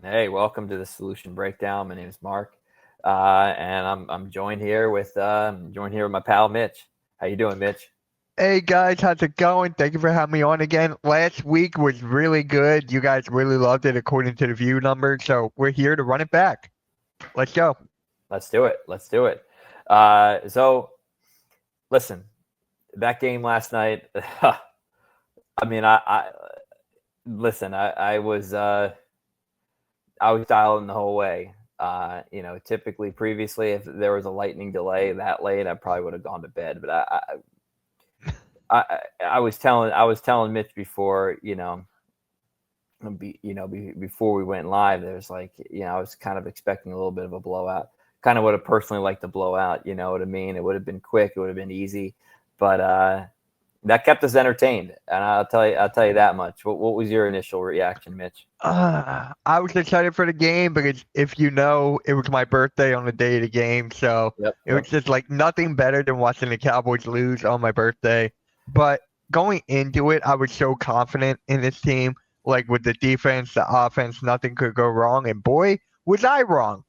Hey, welcome to the Solution Breakdown. My name is Mark, and I'm joined here with my pal Mitch. How you doing, Mitch? Hey guys, how's it going? Thank you for having me on again. Last week was really good. You guys really loved it according to the view numbers, so we're here to run it back. Let's go. Let's do it. Let's do it. So listen, that game last night. I mean, I listen. I was dialing the whole way. Typically previously, if there was a lightning delay that late, I probably would have gone to bed. But I was telling Mitch before, before we went live, there's I was kind of expecting a little bit of a blowout. Kind of would have personally liked the blowout. You know what I mean? It would have been quick. It would have been easy, but that kept us entertained. And I'll tell you that much. What was your initial reaction, Mitch? I was excited for the game because if you know, it was my birthday on the day of the game, so Yep. it was just like nothing better than watching the Cowboys lose on my birthday. But going into it, I was so confident in this team, like with the defense, the offense, nothing could go wrong. And boy, was I wrong.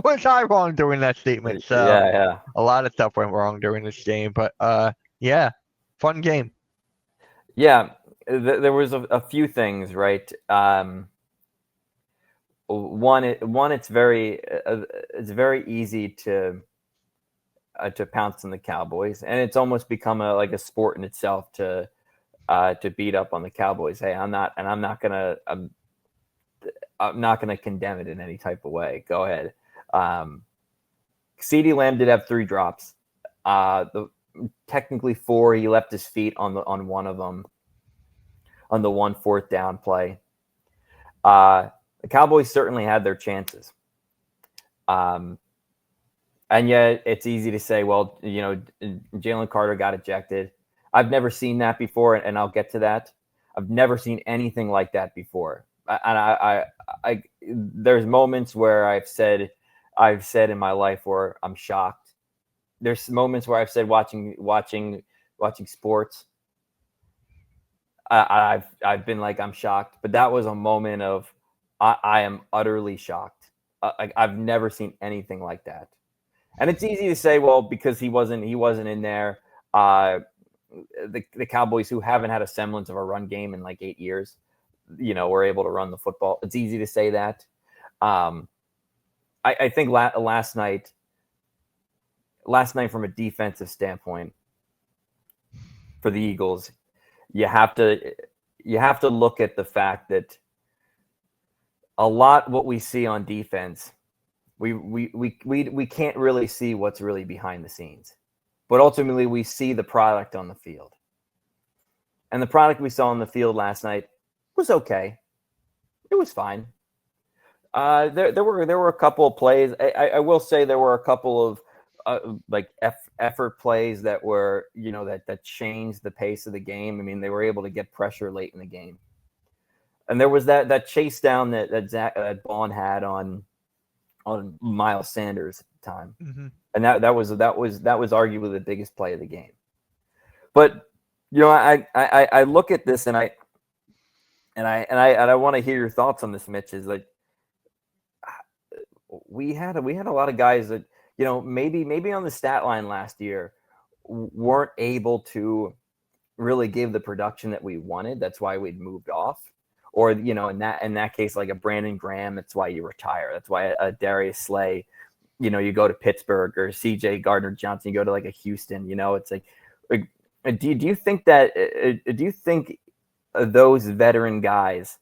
Was I wrong during that statement? So Yeah, yeah, a lot of stuff went wrong during this game, but yeah, fun game. yeah. There was a few things, right? One, it's very easy to pounce on the Cowboys, and it's almost become like a sport in itself to beat up on the Cowboys. Hey, I'm not gonna condemn it in any type of way. Go ahead. Um, CeeDee Lamb did have three drops. The technically four. He left his feet on one of them on the 1 4th down play. The Cowboys certainly had their chances. Um, and yet it's easy to say, well, Jalen Carter got ejected. I've never seen that before, and I'll get to that. I've never seen anything like that before. There's moments where I've said in my life where I'm shocked. There's moments where I've said watching sports. I've been like, I'm shocked, but that was a moment of I am utterly shocked. I've never seen anything like that. And it's easy to say, well, because he wasn't in there. The Cowboys, who haven't had a semblance of a run game in like 8 years, were able to run the football. It's easy to say that. I think last night from a defensive standpoint for the Eagles, you have to look at the fact that a lot what we see on defense, we can't really see what's really behind the scenes, but ultimately we see the product on the field, and the product we saw on the field last night was okay. It was fine. There were a couple of plays. I will say there were a couple of effort plays that were that changed the pace of the game. I mean, they were able to get pressure late in the game, and there was that chase down that Vaughn had on Miles Sanders at the time, Hmm. and that was arguably the biggest play of the game. But I look at this and I want to hear your thoughts on this, Mitch. Is like we had a lot of guys that maybe on the stat line last year weren't able to really give the production that we wanted. That's why we'd moved off. Or in that case, like a Brandon Graham, that's why you retire. That's why a Darius Slay, you go to Pittsburgh, or CJ Gardner Johnson, you go to like a Houston. It's like do you think that do you think those veteran guys,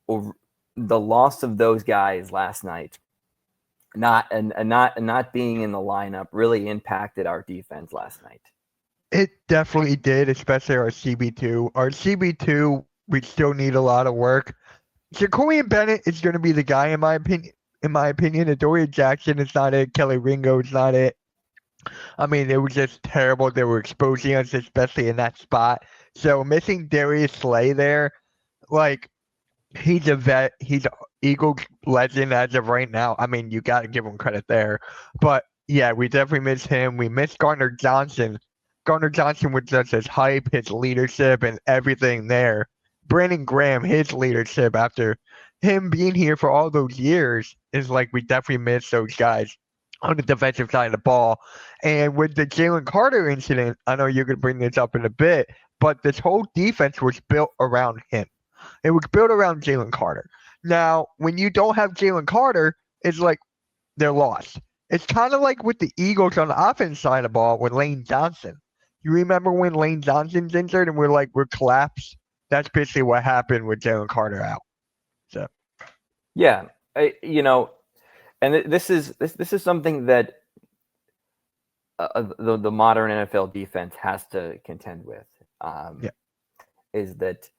or the loss of those guys last night, not being in the lineup, really impacted our defense last night? It definitely did, especially our CB2. Our CB2, we still need a lot of work. Jacoby Bennett is going to be the guy, in my opinion. In my opinion, Adoree Jackson is not it. Kelly Ringo is not it. I mean, it was just terrible. They were exposing us, especially in that spot. So missing Darius Slay there, like he's a vet. He's an Eagles legend as of right now. I mean, you got to give him credit there. But yeah, we definitely miss him. We miss Gardner Johnson. Gardner Johnson was just his hype, his leadership, and everything there. Brandon Graham, his leadership after him being here for all those years is like we definitely miss those guys on the defensive side of the ball. And with the Jalen Carter incident, I know you're going to bring this up in a bit, but this whole defense was built around him. It was built around Jalen Carter. Now, when you don't have Jalen Carter, it's like they're lost. It's kind of like with the Eagles on the offense side of the ball with Lane Johnson. You remember when Lane Johnson's injured and we're collapsed? That's basically what happened with Jalen Carter out. So yeah, and this is something that the modern NFL defense has to contend with. yeah, Is that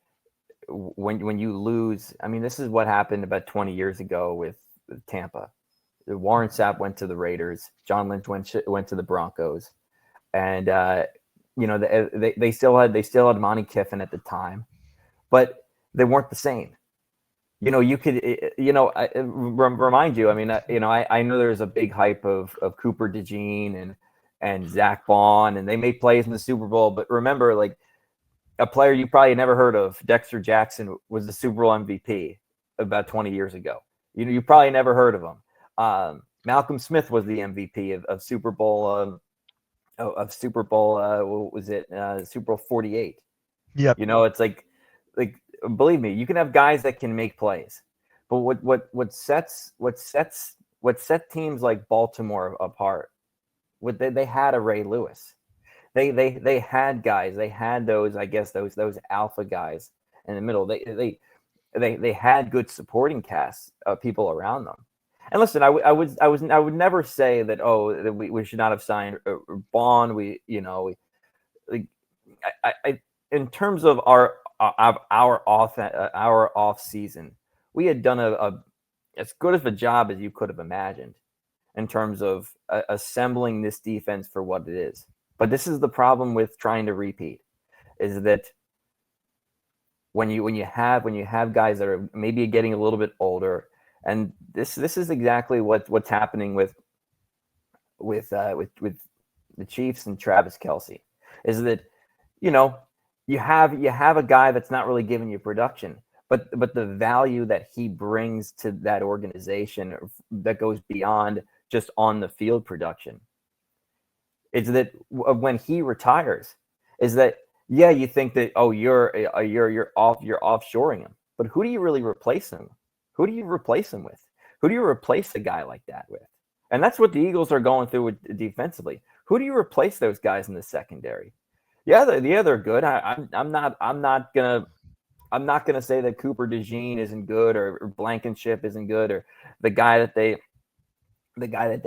when you lose? I mean, this is what happened about 20 years ago with Tampa. Warren Sapp went to the Raiders. John Lynch went to the Broncos, and they still had Monty Kiffin at the time, but they weren't the same. You could remind you. I mean, I know there's a big hype of Cooper DeJean and Zach Bond, and they made plays in the Super Bowl. But remember, like a player you probably never heard of, Dexter Jackson, was the Super Bowl MVP about 20 years ago. You probably never heard of him. Malcolm Smith was the MVP of Super Bowl Super Bowl. What was it? Super Bowl 48. yep. It's like believe me, you can have guys that can make plays, but what set teams like Baltimore apart? They had a Ray Lewis. They had guys. They had those, I guess, those alpha guys in the middle. They had good supporting casts of people around them. And listen, I would never say that that we should not have signed Bond. In terms of our off season, we had done a as good of a job as you could have imagined in terms of assembling this defense for what it is. But this is the problem with trying to repeat, is that when you have guys that are maybe getting a little bit older, and this is exactly what's happening with the Chiefs and Travis Kelce, is that you have a guy that's not really giving you production, but the value that he brings to that organization that goes beyond just on the field production is that when he retires, is that you think that you're offshoring him, but who do you really replace him? Who do you replace him with? Who do you replace a guy like that with? And that's what the Eagles are going through with defensively. Who do you replace those guys in the secondary? Yeah, they're good. I'm not gonna say that Cooper DeJean isn't good or Blankenship isn't good or the guy that they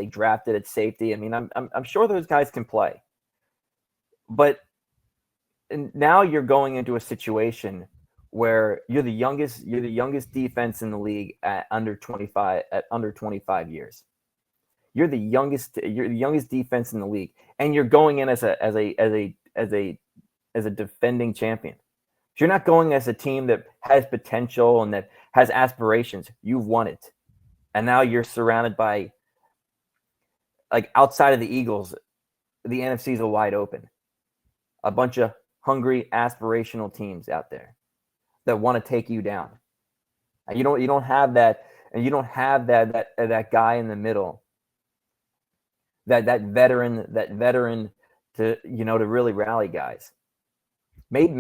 drafted at safety. I mean, I'm sure those guys can play, but now you're going into a situation where you're the youngest defense in the league at under 25 years. You're the youngest defense in the league, and you're going in as a defending champion. You're not going as a team that has potential and that has aspirations. You've won it, and now you're surrounded by, like, outside of the Eagles, the NFC is wide open. A bunch of hungry, aspirational teams out there that want to take you down. And you don't have that, and you don't have that guy in the middle, that veteran to to really rally guys. Maybe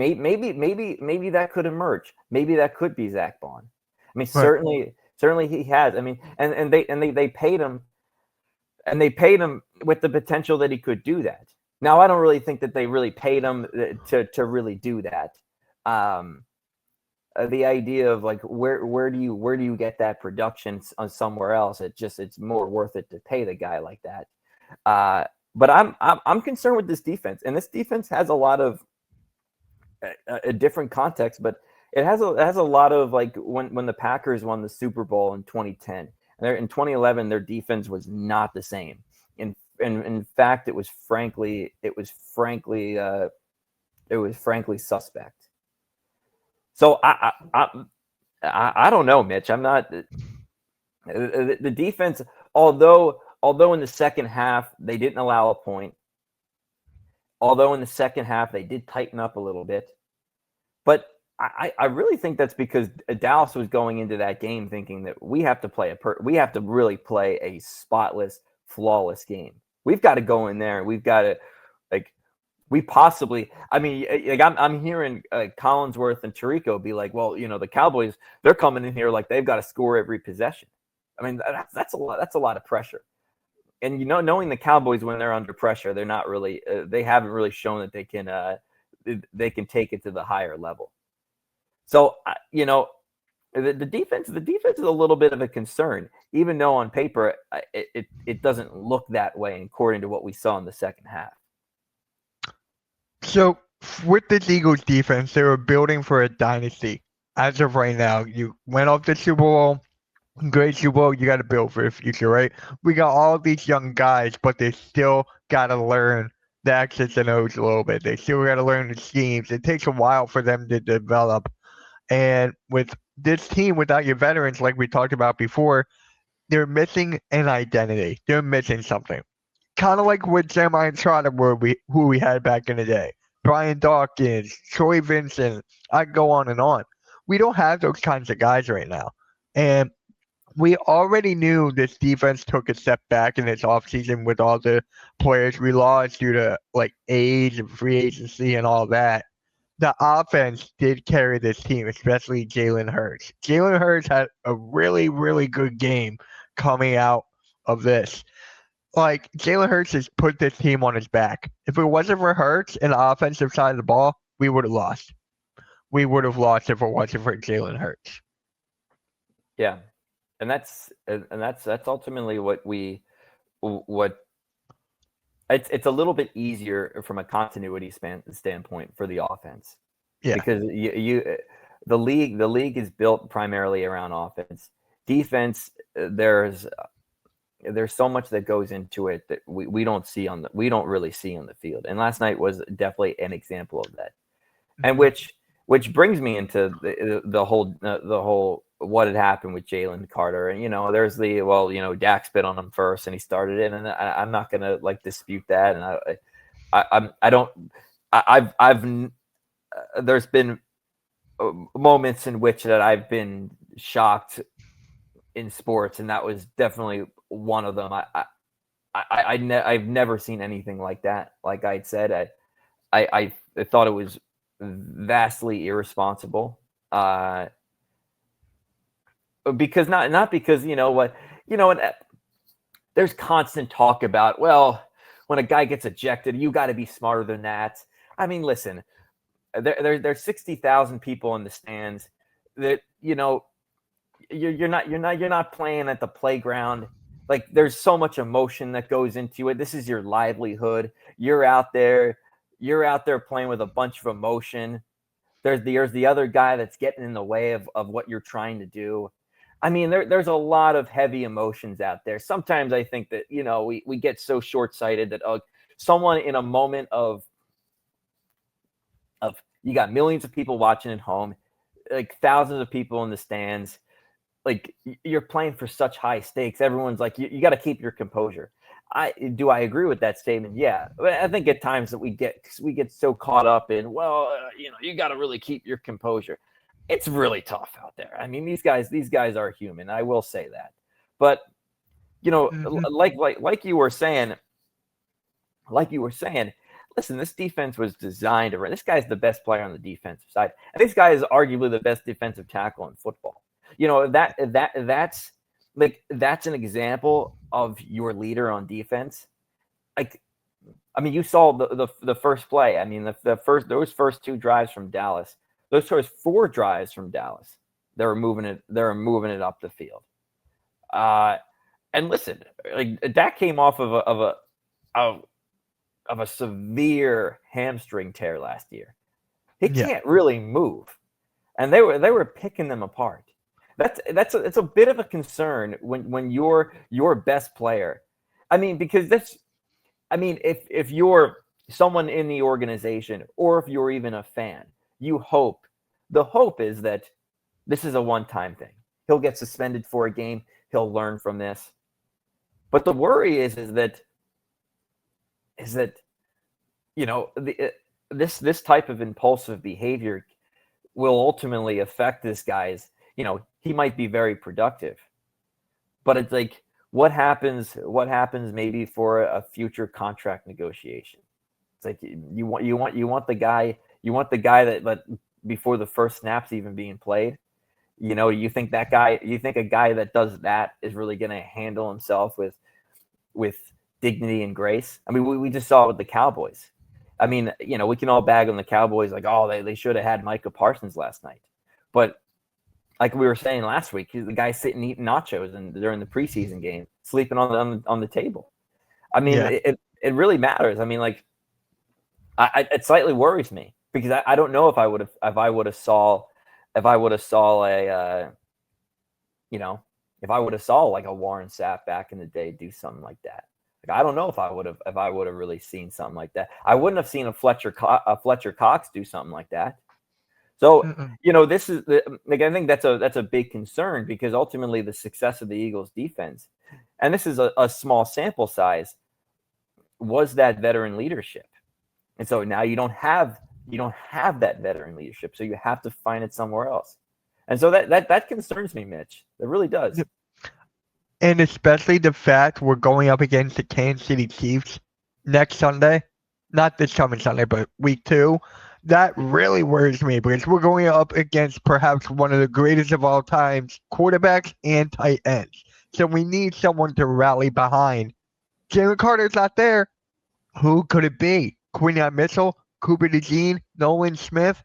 that could emerge. Maybe that could be Zach Bond. I mean, Right. certainly he has. I mean, and they paid him, and they paid him with the potential that he could do that. Now, I don't really think that they really paid him to really do that. The idea of like where do you get that production on somewhere else? It's more worth it to pay the guy like that. But I'm concerned with this defense, and this defense has a lot of a different context, but it has a lot of, like, when the Packers won the Super Bowl in 2010, and in 2011 their defense was not the same. In fact, it was frankly suspect. So I don't know, Mitch. I'm not the defense. Although in the second half they didn't allow a point. Although in the second half they did tighten up a little bit, but I really think that's because Dallas was going into that game thinking that we have to we have to really play a spotless, flawless game. We've got to go in there and we've got to like we possibly. I mean, like I'm hearing Collinsworth and Tirico be like, well, the Cowboys, they're coming in here like they've got to score every possession. I mean, that's a lot. That's a lot of pressure. And knowing the Cowboys when they're under pressure, they're not really. They haven't really shown that they can take it to the higher level. So, the defense is a little bit of a concern, even though on paper it doesn't look that way according to what we saw in the second half. So with this Eagles defense, they were building for a dynasty. As of right now, you went off the Super Bowl, great Super Bowl, you got to build for the future, right? We got all these young guys, but they still got to learn the X's and O's a little bit. They still got to learn the schemes. It takes a while for them to develop. And with this team, without your veterans, like we talked about before, they're missing an identity. They're missing something. Kind of like with Jeremiah Trotter, who we had back in the day. Brian Dawkins, Troy Vincent, I can go on and on. We don't have those kinds of guys right now. And we already knew this defense took a step back in its offseason with all the players we lost due to like age and free agency and all that. The offense did carry this team, especially Jalen Hurts. Jalen Hurts had a really, really good game coming out of this. Like, Jalen Hurts has put this team on his back. If it wasn't for Hurts and the offensive side of the ball, we would have lost. We would have lost if it wasn't for Jalen Hurts. Yeah, and that's ultimately what it's a little bit easier from a continuity standpoint for the offense. Yeah. Because the league is built primarily around offense. Defense, there's so much that goes into it that we don't really see on the field. And last night was definitely an example of that. And which brings me into the whole what had happened with Jalen Carter. And there's Dak spit on him first and he started it, and I'm not gonna dispute that. And there's been moments in which that I've been shocked in sports, and that was definitely one of them. I've never seen anything like that. Like I said, I thought it was vastly irresponsible. Because not because there's constant talk about, well, when a guy gets ejected, you got to be smarter than that. I mean, listen, there's 60,000 people in the stands that you're not playing at the playground. Like, there's so much emotion that goes into it. This is your livelihood. You're out there playing with a bunch of emotion. There's the other guy that's getting in the way of what you're trying to do. I mean, there's a lot of heavy emotions out there. Sometimes I think that, we get so short-sighted that someone in a moment of you got millions of people watching at home, like thousands of people in the stands, like you're playing for such high stakes. Everyone's like, you got to keep your composure. I agree with that statement. Yeah. But I think at times that we get so caught up in, you got to really keep your composure. It's really tough out there. I mean, these guys are human. I will say that. But, like you were saying, listen, this defense was designed to run. This guy's the best player on the defensive side. And this guy is arguably the best defensive tackle in football. That's an example of your leader on defense. Like, I mean, you saw the first play. I mean, those first two drives from Dallas, those first four drives from Dallas, they were moving it up the field. And listen, like, Dak came off of a severe hamstring tear last year. He can't really move, and they were picking them apart. It's a bit of a concern when you're your best player. I mean, because if you're someone in the organization or if you're even a fan, the hope is that this is a one-time thing. He'll get suspended for a game. He'll learn from this. But the worry is that this type of impulsive behavior will ultimately affect this guy's, he might be very productive, but it's like, what happens maybe for a future contract negotiation? It's like you want the guy that before the first snap's even being played. You think a guy that does that is really going to handle himself with dignity and grace? I mean, we just saw it with the Cowboys. I mean, we can all bag on the Cowboys like, oh, they should have had Micah Parsons last night. But like we were saying last week, the guy sitting eating nachos during the preseason game, sleeping on the table. I mean, Yeah. it really matters. I mean, like, it slightly worries me because I don't know if I would have saw a if I would have saw like a Warren Sapp back in the day do something like that. Like, I don't know if I would have really seen something like that. I wouldn't have seen a Fletcher Cox do something like that. So, this is like, I think that's a big concern because ultimately the success of the Eagles defense, and this is a small sample size, was that veteran leadership. And so now you don't have that veteran leadership. So you have to find it somewhere else. And so that concerns me, Mitch. It really does. And especially the fact we're going up against the Kansas City Chiefs next Sunday. Not this coming Sunday, but week 2. That really worries me because we're going up against perhaps one of the greatest of all times quarterbacks and tight ends. So we need someone to rally behind. Jalen Carter's not there. Who could it be? Quinyon Mitchell, Cooper DeJean, Nolan Smith?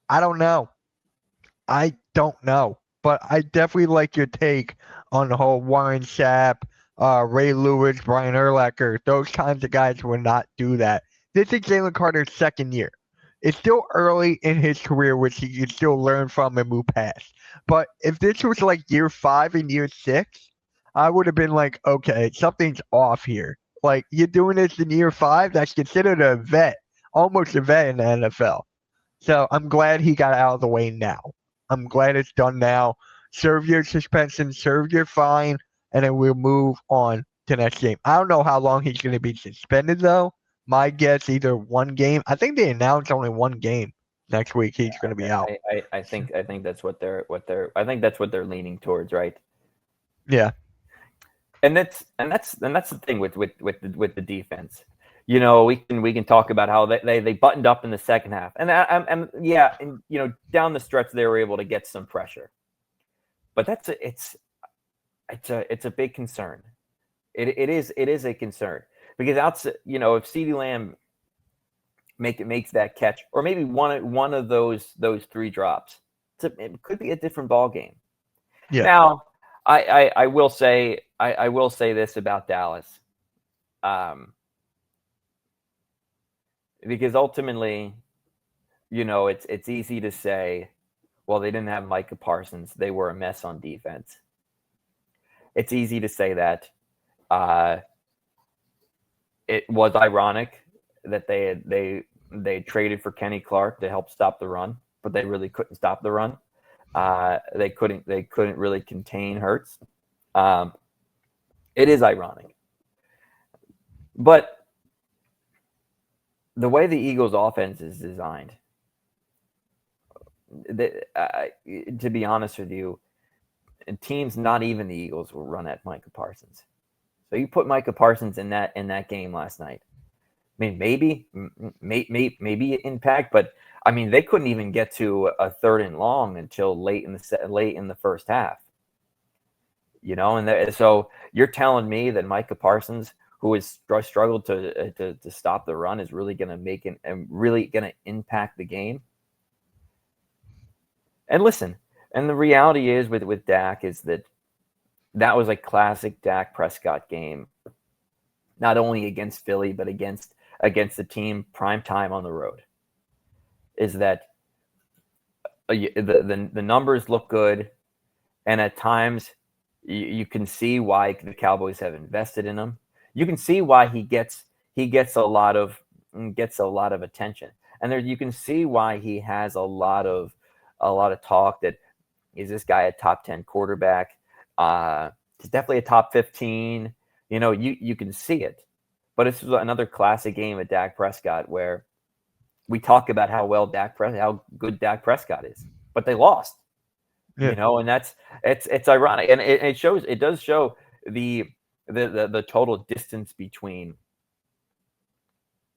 I don't know. But I definitely like your take on the whole Warren Sapp, Ray Lewis, Brian Urlacher. Those kinds of guys will not do that. This is Jalen Carter's second year. It's still early in his career, which he can still learn from and move past. But if this was like year 5 and year 6, I would have been like, okay, something's off here. Like, you're doing this in year 5? That's considered a vet, almost a vet in the NFL. So I'm glad he got out of the way now. I'm glad it's done now. Serve your suspension, serve your fine, and then we'll move on to next game. I don't know how long he's going to be suspended, though. My guess, either one game. I think they announced only one game next week. He's going to be out. I think that's what they're leaning towards, right? Yeah. And that's the thing with the defense. We can talk about how they buttoned up in the second half, and down the stretch they were able to get some pressure, but it's a big concern. It is a concern because if CeeDee Lamb makes that catch, or maybe one of those 3 drops, it could be a different ball game. Yeah. Now, I will say this about Dallas. Because ultimately, it's easy to say, well, they didn't have Micah Parsons. They were a mess on defense. It's easy to say that. It was ironic that they traded for Kenny Clark to help stop the run, but they really couldn't stop the run. They couldn't really contain Hurts. It is ironic, but the way the Eagles' offense is designed, to be honest with you, teams not even the Eagles will run at Micah Parsons. So you put Micah Parsons in that game last night. I mean, maybe impact, but I mean, they couldn't even get to a 3rd and long until late in the first half. And so you're telling me that Micah Parsons, who has struggled to stop the run, is really going to make it and really going to impact the game. And listen, and the reality is with Dak is that was a classic Dak Prescott game, not only against Philly but against the team prime time on the road. Is that the numbers look good, and at times you can see why the Cowboys have invested in him. You can see why he gets a lot of attention, and there you can see why he has a lot of talk that is this guy a top 10 quarterback? He's definitely a top 15. You can see it, but this was another classic game at Dak Prescott where we talk about how good Dak Prescott is, but they lost. Yeah. And it's ironic, and it does show the total distance between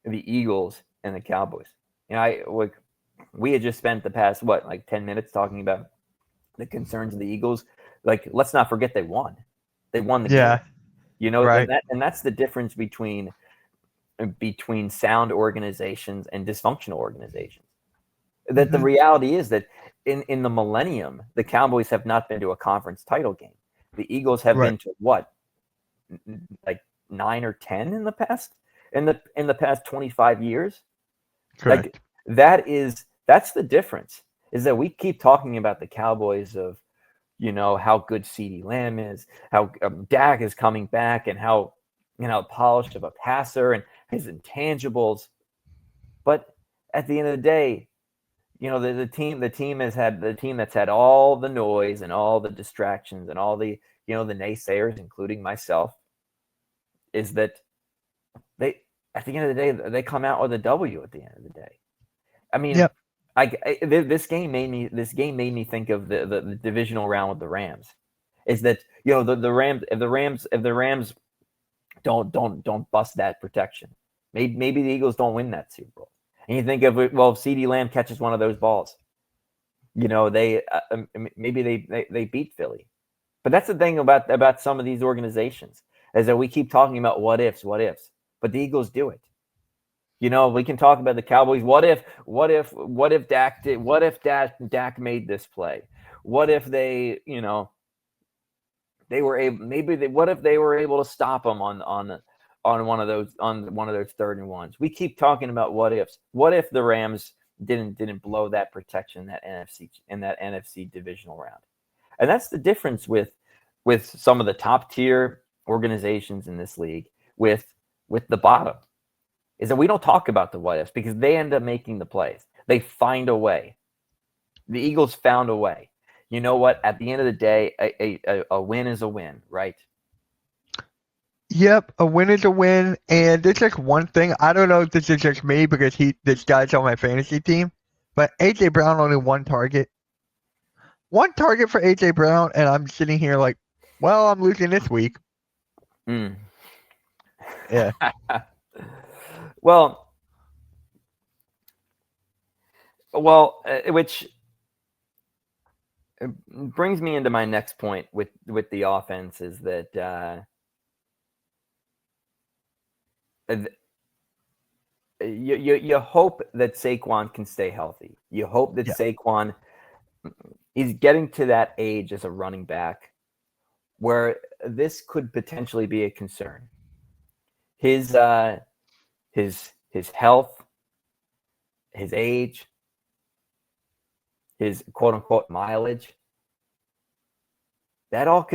the Eagles and the Cowboys. We had just spent the past 10 minutes talking about the concerns of the Eagles. Let's not forget they won. They won the game. Right. And that's the difference between sound organizations and dysfunctional organizations. That the reality is that in the millennium, the Cowboys have not been to a conference title game. The Eagles have been to what, like 9 or 10 in the past 25 years. Correct. That's the difference. Is that we keep talking about the Cowboys of, how good CeeDee Lamb is, how Dak is coming back, and how polished of a passer and his intangibles. But at the end of the day, the team that's had all the noise and all the distractions and all the the naysayers, including myself, is that they, at the end of the day, they come out with a W at the end of the day. I mean, this game made me think of the divisional round with the Rams. Is that the Rams, if the Rams don't bust that protection, maybe the Eagles don't win that Super Bowl. And you think of it, well, if CeeDee Lamb catches one of those balls, they maybe they beat Philly. But that's the thing about some of these organizations, is that we keep talking about what ifs, but the Eagles do it. We can talk about the Cowboys. What if Dak made this play? What if they, they were able, what if they were able to stop them on one of those 3rd and 1s? We keep talking about what ifs. What if the Rams didn't blow that protection in that NFC divisional round? And that's the difference with some of the top tier organizations in this league with the bottom, is that we don't talk about the what ifs because they end up making the plays. They find a way. The Eagles found a way. You know what? At the end of the day, a win is a win, right? Yep, a win is a win. And there's just one thing. I don't know if this is just me because this guy's on my fantasy team, but AJ Brown only one target. One target for AJ Brown, and I'm sitting here like, well, I'm losing this week. Yeah. Well, which brings me into my next point with the offense, is that you hope that Saquon can stay healthy. You hope that Saquon is getting to that age as a running back where this could potentially be a concern. His health, his age, his quote unquote mileage. That all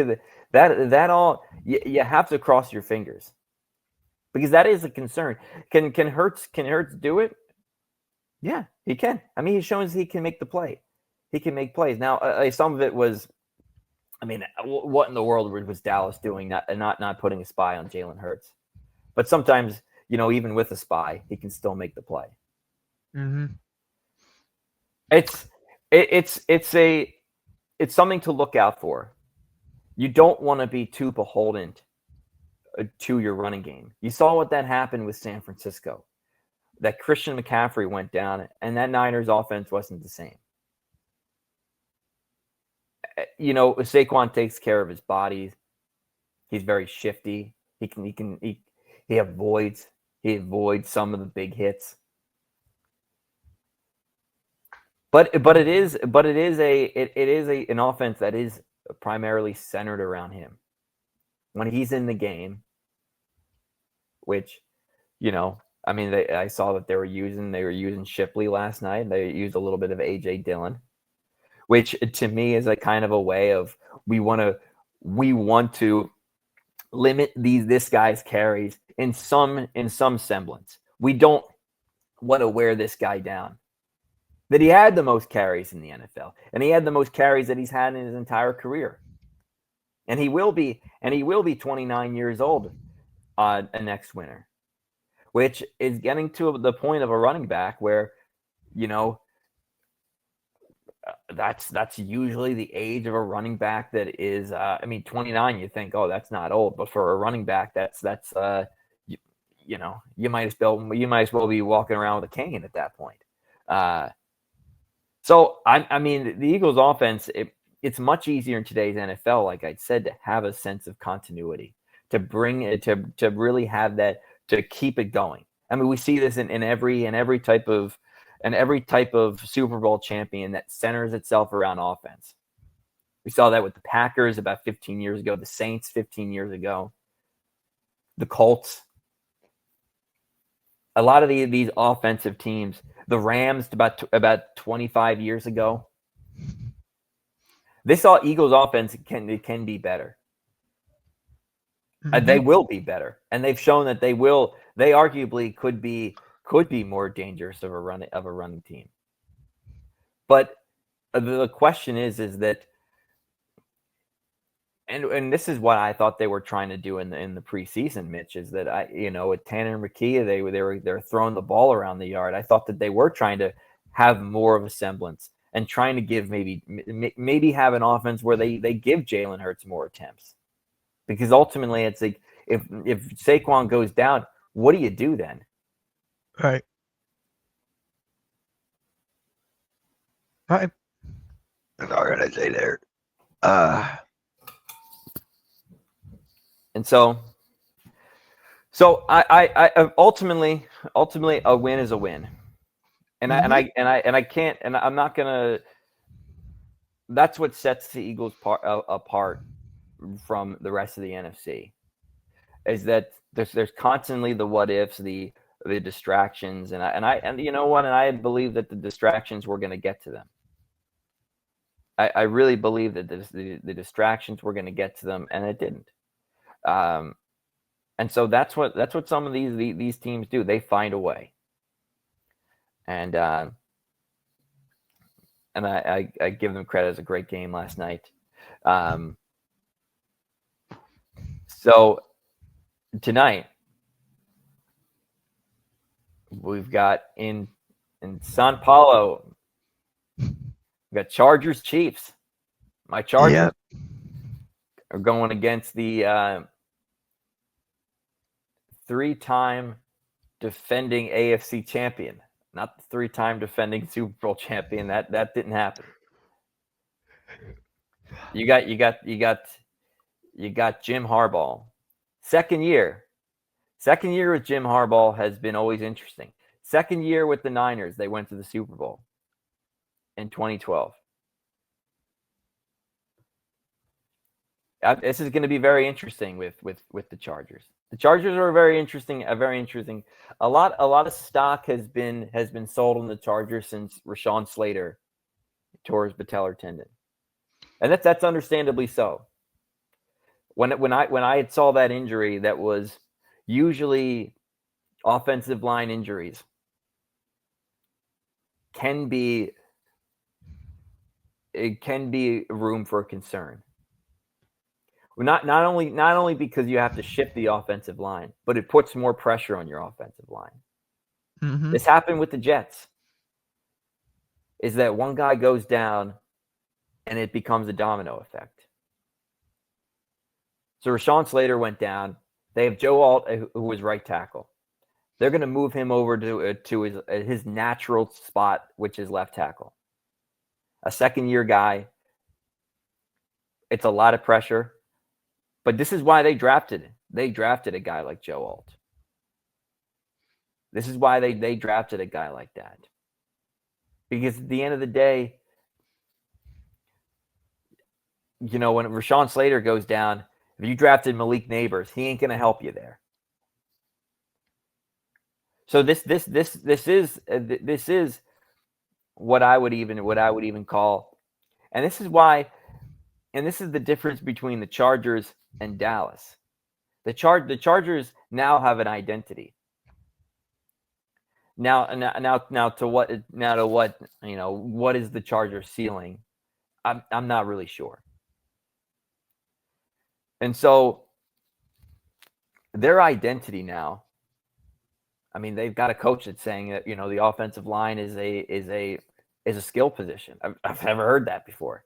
you have to cross your fingers, because that is a concern. Can Hurts do it? Yeah, he can. I mean, he's shown he can make the play. He can make plays. Now, some of it was, I mean, what in the world was Dallas doing? Not putting a spy on Jalen Hurts. But sometimes, even with a spy, he can still make the play. Mm-hmm. It's something to look out for. You don't want to be too beholden to your running game. You saw what that happened with San Francisco. That Christian McCaffrey went down, and that Niners offense wasn't the same. Saquon takes care of his body. He's very shifty. He avoids some of the big hits. But it is an offense that is primarily centered around him. When he's in the game, which, I mean, I saw that they were using Shipley last night, and they used a little bit of AJ Dillon, which to me is a kind of a way of we want to limit this guy's carries in some semblance. We don't want to wear this guy down. That he had the most carries in the NFL, and he had the most carries that he's had in his entire career. And he will be 29 years old next winter, which is getting to the point of a running back where you know, that's usually the age of a running back that is. 29. You think, oh, that's not old, but for a running back, that's you might as well be walking around with a cane at that point. So the Eagles' offense, it's much easier in today's NFL, like I said, to have a sense of continuity, to bring it to really have that, to keep it going. I mean, we see this in every type of Super Bowl champion that centers itself around offense. We saw that with the Packers about 15 years ago, the Saints 15 years ago, the Colts. A lot of these offensive teams, the Rams about 25 years ago. This Eagles offense can be better. Mm-hmm. They will be better, and they've shown that they will. They arguably could be more dangerous of a running team. But the question is that, and this is what I thought they were trying to do in the preseason, Mitch, is that with Tanner and McKee, they're throwing the ball around the yard. I thought that they were trying to have more of a semblance and trying to give maybe have an offense where they give Jalen Hurts more attempts, because ultimately it's like if Saquon goes down, what do you do then? Right. That's all I gotta say there. And so I ultimately a win is a win, and I can't, and I'm not gonna. That's what sets the Eagles apart from the rest of the NFC, is that there's constantly the what ifs, the distractions, and you know what, and I believe that the distractions were going to get to them. I really believe that the distractions were going to get to them, and it didn't. And so that's what some of these teams do. They find a way, and I give them credit. It was a great game last night. So tonight we've got in Sao Paulo, we've got Chargers Chiefs. My Chargers are going against the 3-time defending AFC champion, not the 3-time defending Super Bowl champion. That didn't happen. You got Jim Harbaugh. Second year with Jim Harbaugh has been always interesting. Second year with the Niners, they went to the Super Bowl in 2012. This is going to be very interesting with the Chargers. The Chargers are very interesting. A lot of stock has been sold on the Chargers since Rashawn Slater tore his patellar tendon, and that's understandably so. When I saw that injury, that was usually offensive line injuries can be room for concern. Not only because you have to shift the offensive line, but it puts more pressure on your offensive line. Mm-hmm. This happened with the Jets. Is that one guy goes down and it becomes a domino effect. So Rashawn Slater went down. They have Joe Alt, who was right tackle. They're going to move him over to his natural spot, which is left tackle. A second-year guy. It's a lot of pressure. But this is why they drafted a guy like Joe Alt. This is why they drafted a guy like that. Because at the end of the day, when Rashawn Slater goes down, if you drafted Malik Neighbors, he ain't going to help you there. So this is what I would even call, and this is why, and this is the difference between the Chargers and Dallas. The Chargers now have an identity. Now to what what is the Chargers ceiling? I'm not really sure. And so their identity now I mean, they've got a coach that's saying that the offensive line is a skill position. I've never heard that before.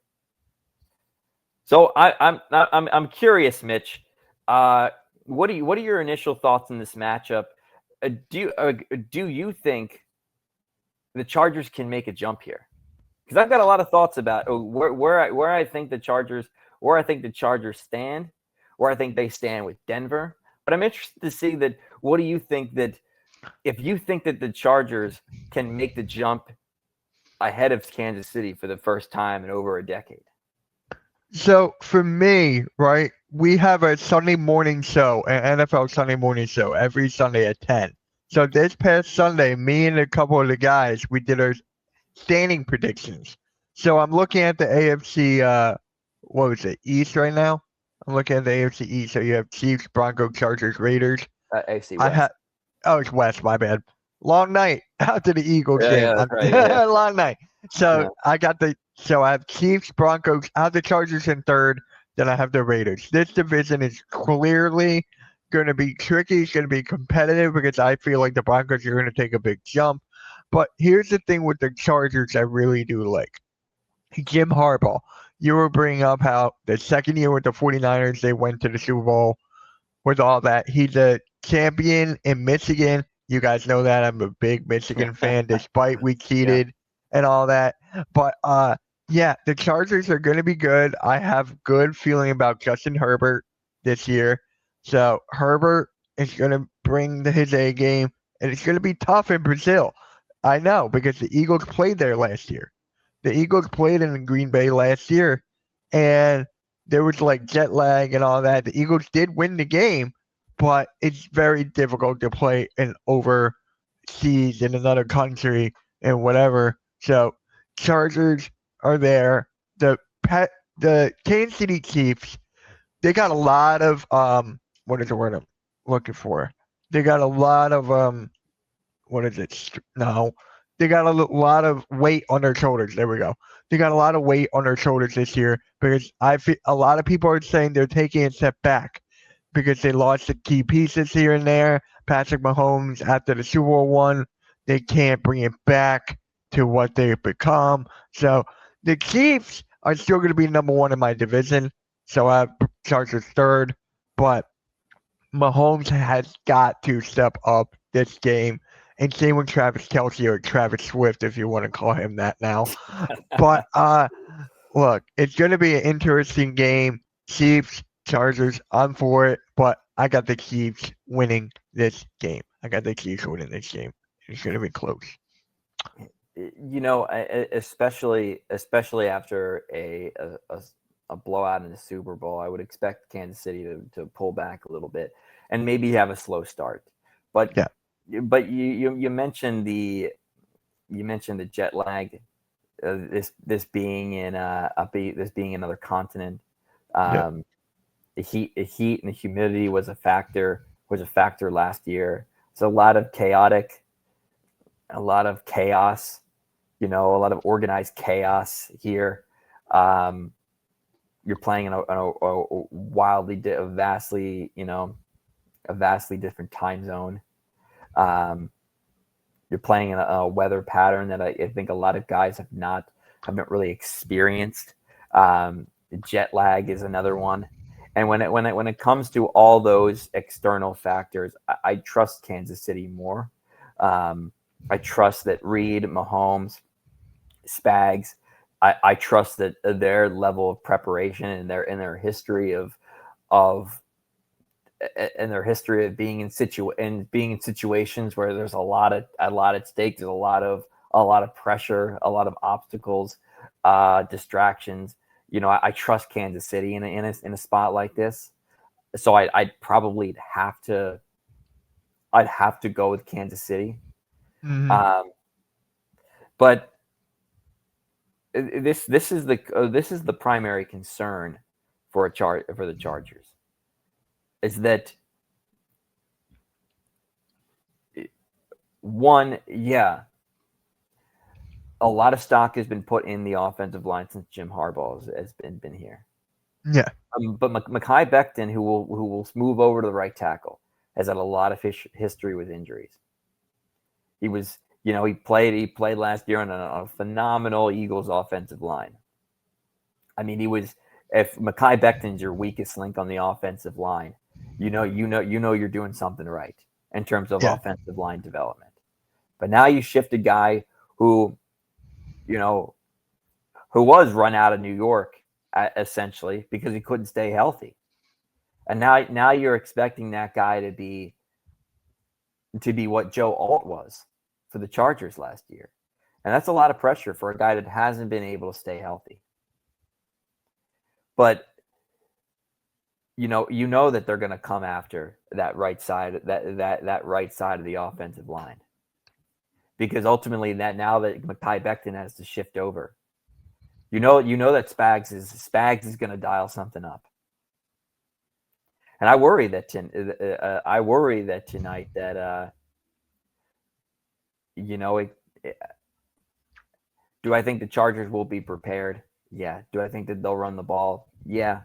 So I'm curious, Mitch. What are your initial thoughts on this matchup? Do you think the Chargers can make a jump here? Because I've got a lot of thoughts about where I think the Chargers stand, where I think they stand with Denver. But I'm interested to see that. What do you think that if you think that the Chargers can make the jump ahead of Kansas City for the first time in over a decade? So for me, right, we have a Sunday morning show, an NFL Sunday morning show every Sunday at 10. So this past Sunday, me and a couple of the guys, we did our standing predictions. So I'm looking at the AFC, what was it, East right now? I'm looking at the AFC East. So you have Chiefs, Broncos, Chargers, Raiders. AFC I West. had, oh, it's West, my bad. Long night after the Eagles game. That's right. Yeah. Long night. So Yeah. I have Chiefs, Broncos, I have the Chargers in third, then I have the Raiders. This division is clearly going to be tricky. It's going to be competitive because I feel like the Broncos are going to take a big jump. But here's the thing with the Chargers I really do like. Jim Harbaugh. You were bringing up how the second year with the 49ers, they went to the Super Bowl with all that. He's a champion in Michigan. You guys know that. I'm a big Michigan fan, despite we cheated and all that. But yeah, the Chargers are going to be good. I have good feeling about Justin Herbert this year. So Herbert is going to bring his A game, and it's going to be tough in Brazil. I know because the Eagles played there last year. The Eagles played in Green Bay last year, and there was like jet lag and all that. The Eagles did win the game, but it's very difficult to play in overseas in another country and whatever. So Chargers are there. The Kansas City Chiefs, they got a lot of what is the word I'm looking for? They got a lot of what is it? No. They got a lot of weight on their shoulders. There we go. They got a lot of weight on their shoulders this year because I feel a lot of people are saying they're taking a step back because they lost the key pieces here and there. Patrick Mahomes, after the Super Bowl one, they can't bring it back to what they've become. So the Chiefs are still going to be number one in my division. So I have Chargers third, but Mahomes has got to step up this game. And same with Travis Kelce or Travis Swift, if you want to call him that now. But look, it's going to be an interesting game. Chiefs, Chargers, I'm for it, but I got the Chiefs winning this game. It's going to be close. Especially after a blowout in the Super Bowl, I would expect Kansas City to pull back a little bit and maybe have a slow start. But yeah. But you mentioned the jet lag, this being in this being another continent. The heat and the humidity was a factor last year. So a lot of chaos, a lot of organized chaos here. You're playing in a vastly different time zone. You're playing in a weather pattern that I think a lot of guys haven't really experienced. Jet lag is another one, and when it comes to all those external factors, I trust Kansas City more. I trust that Reed, Mahomes, Spags. I trust that their level of preparation and their history of being in situations where there's a lot at stake. There's a lot of pressure, a lot of obstacles, distractions. I trust Kansas City in a spot like this, so I'd probably have to go with Kansas City. Mm-hmm. But this is the primary concern for the Chargers. Is that one? Yeah, a lot of stock has been put in the offensive line since Jim Harbaugh has been here. Yeah. But Mekhi Becton, who will move over to the right tackle, has had a lot of history with injuries. He was, he played last year on a phenomenal Eagles offensive line. I mean, if Mekhi Becton's your weakest link on the offensive line, you're doing something right in terms of Yeah. offensive line development. But now you shift a guy who was run out of New York essentially because he couldn't stay healthy. And now you're expecting that guy to be what Joe Alt was for the Chargers last year. And that's a lot of pressure for a guy that hasn't been able to stay healthy. But you know that they're going to come after that right side that right side of the offensive line. Because ultimately now that Mekhi Becton has to shift over. You know that Spags is going to dial something up. And I worry that tonight that do I think the Chargers will be prepared? Yeah. Do I think that they'll run the ball? Yeah.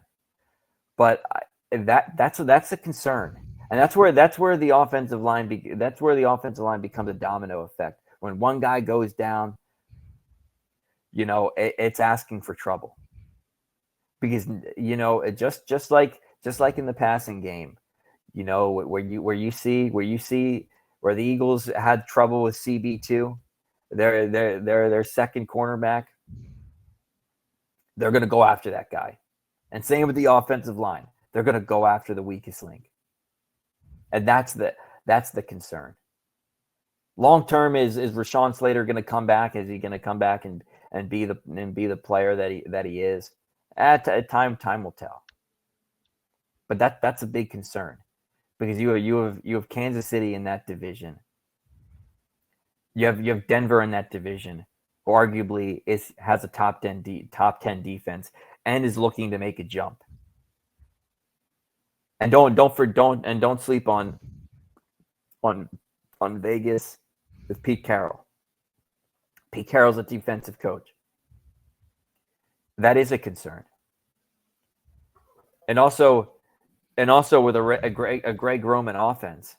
But that's a concern, and that's where the offensive line becomes a domino effect. When one guy goes down, it's asking for trouble. Because just like in the passing game, where the Eagles had trouble with CB2, their second cornerback, they're going to go after that guy. And same with the offensive line. They're going to go after the weakest link. And that's the concern. Long term, is Rashawn Slater going to come back? Is he going to come back and be the player that he is? At time will tell. But that's a big concern because you have Kansas City in that division. You have Denver in that division, who arguably has a top 10 defense and is looking to make a jump. And don't sleep on Vegas with Pete Carroll. Pete Carroll's a defensive coach. That is a concern. And also with a Greg Roman offense,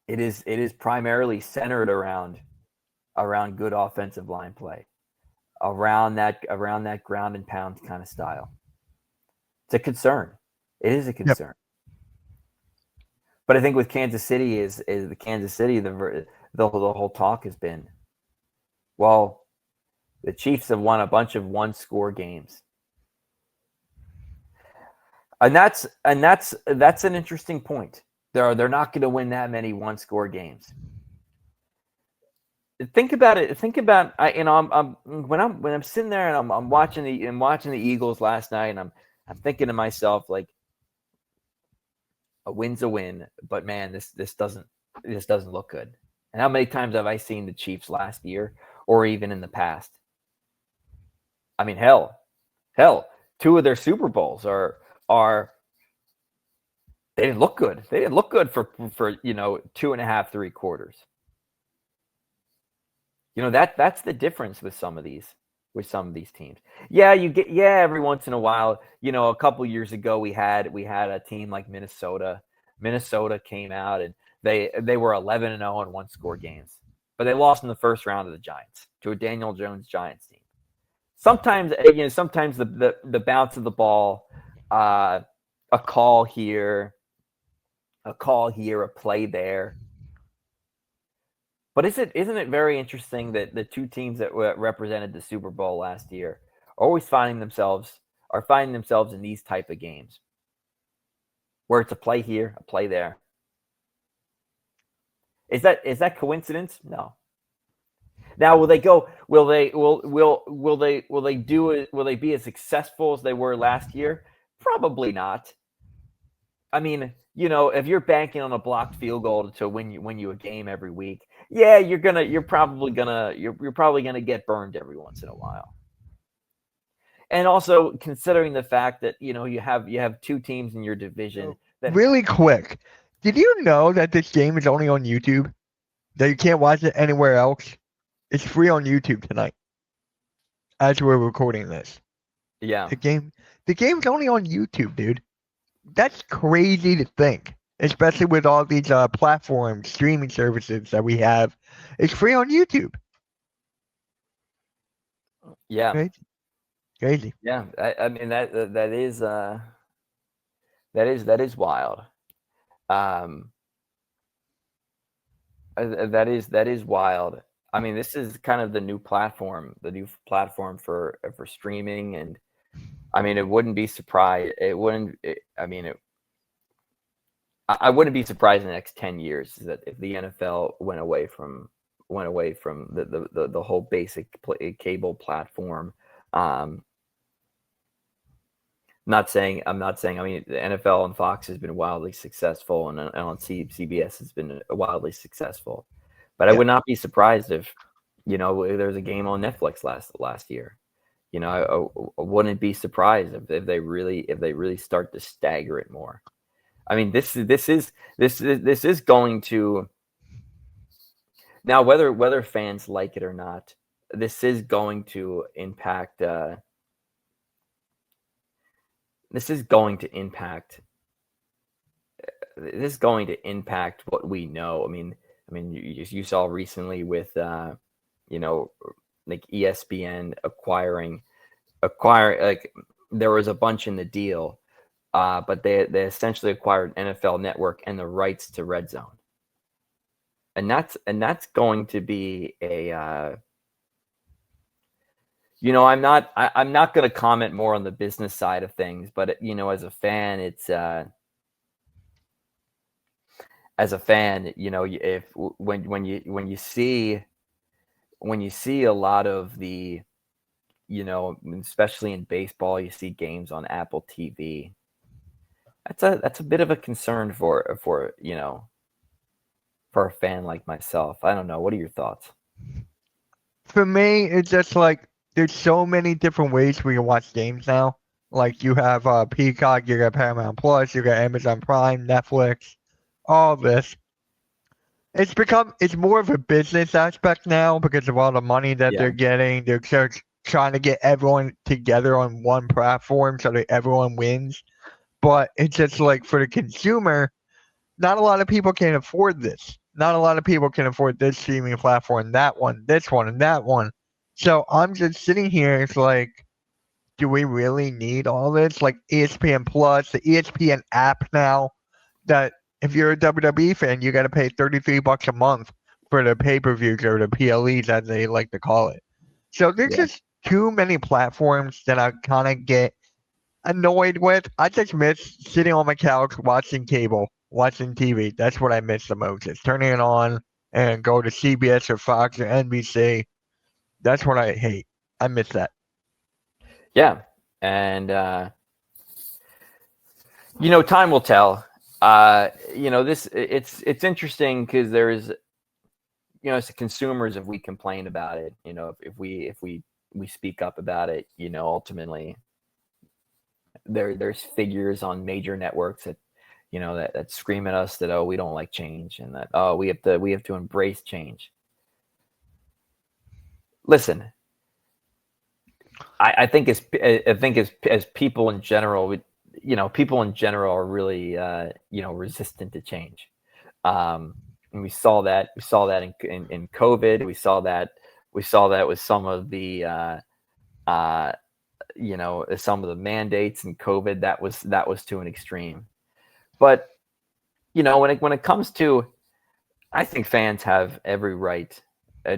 it is primarily centered around good offensive line play, around that ground and pound kind of style. It's a concern. It is a concern. Yep. But I think with Kansas City the whole talk has been, well, the Chiefs have won a bunch of one-score games. And that's an interesting point. They're not going to win that many one-score games. Think about it. When I'm sitting there and I'm watching the Eagles last night, and I'm thinking to myself, like, a win's a win, but man, this doesn't look good. And how many times have I seen the Chiefs last year or even in the past? I mean, hell, 2 of their Super Bowls are they didn't look good. They didn't look good for 2.5, 3 quarters. That's the difference with some of these teams. Yeah, every once in a while, a couple years ago we had a team like Minnesota. Minnesota came out and they were 11-0 in one-score games, but they lost in the first round of the Giants to a Daniel Jones Giants team. Sometimes the bounce of the ball, a call here, a play there. But isn't it very interesting that the 2 teams that represented the Super Bowl last year are always finding themselves in these type of games where it's a play here, a play there? Is that coincidence? No. Now, will they go? Will they do it? Will they be as successful as they were last year? Probably not. I mean, if you're banking on a blocked field goal to win you a game every week, yeah, you're probably gonna get burned every once in a while. And also considering the fact that you have 2 teams in your division that really quick. Did you know that this game is only on YouTube? That you can't watch it anywhere else? It's free on YouTube tonight. As we're recording this. Yeah. The game's only on YouTube, dude. That's crazy to think. especially with all these platforms, streaming services that we have. It's free on YouTube. Yeah, Crazy, crazy. yeah. I mean that is wild. Um, that is wild. I mean, this is kind of the new platform for streaming, and I mean, it wouldn't be surprised. It wouldn't. I mean, I wouldn't be surprised in the next 10 years that if the NFL went away from the whole basic cable platform. Um, I'm not saying. I mean, the NFL and Fox has been wildly successful, and on CBS has been wildly successful. But I Yeah. would not be surprised if, there was a game on Netflix last year. I wouldn't be surprised if they really start to stagger it more. I mean, this is going to now, whether fans like it or not, this is going to impact. This is going to impact. This is going to impact what we know. I mean, you saw recently with, you know, like ESPN acquire like there was a bunch in the deal, but they essentially acquired NFL Network and the rights to Red Zone, and that's going to be a. I'm not going to comment more on the business side of things, but as a fan, if when you see a lot of the, especially in baseball, you see games on Apple TV. That's a bit of a concern for a fan like myself. I don't know. What are your thoughts? For me, it's just like there's so many different ways we can watch games now. Like you have Peacock, you got Paramount Plus, you got Amazon Prime, Netflix, all this. It's more of a business aspect now because of all the money that Yeah, they're getting. They're just trying to get everyone together on one platform so that everyone wins. But it's just like for the consumer, not a lot of people can afford this. Not a lot of people can afford this streaming platform, that one, this one, and that one. So I'm just sitting here. It's like, do we really need all this? Like ESPN Plus, the ESPN app now. That if you're a WWE fan, you got to pay $33 a month for the pay-per-views or the PLEs as they like to call it. So there's yeah, just too many platforms that I kind of get annoyed with. I just miss sitting on my couch watching cable, watching TV. That's what I miss the most. Is turning it on and go to CBS or Fox or NBC. That's what I hate. I miss that. yeah. And time will tell. This it's interesting because there's, as consumers, if we complain about it, if we speak up about it, ultimately there's figures on major networks that scream at us that, oh, we don't like change, and that, oh, we have to embrace change. Listen, I think as people in general, people in general are really, resistant to change. And we saw that in COVID. We saw that with some of the, uh, some of the mandates in COVID. That was to an extreme. But when it comes to, I think fans have every right,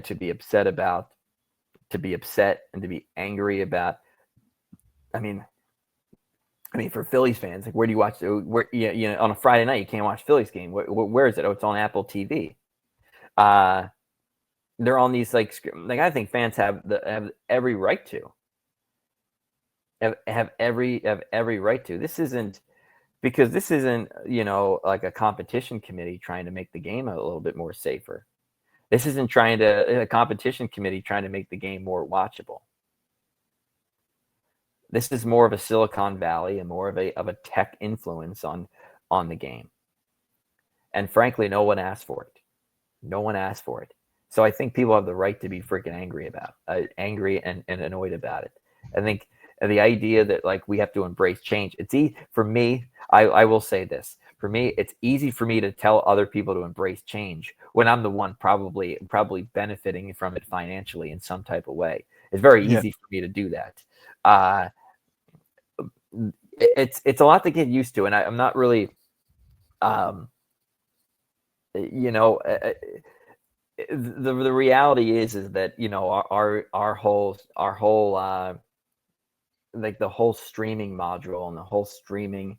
to be upset about, to be upset and to be angry about. I mean, for Phillies fans, like, where do you watch? Where, on a Friday night you can't watch Phillies game. Where is it? Oh, it's on Apple TV. Uh, they're on these, like I think fans have every right to have every right to. This isn't like a competition committee trying to make the game a little bit more safer. This isn't trying to a competition committee trying to make the game more watchable. This is more of a Silicon Valley and more of a tech influence on the game. And frankly, no one asked for it. No one asked for it. So I think people have the right to be freaking angry and annoyed about it. I think the idea that, like, we have to embrace change. For me, I will say this: For me, it's easy for me to tell other people to embrace change when I'm the one probably benefiting from it financially in some type of way. It's very Yeah. easy for me to do that. Uh, it's a lot to get used to, and I'm not really, um, you know, the reality is that our whole like the whole streaming module and the whole streaming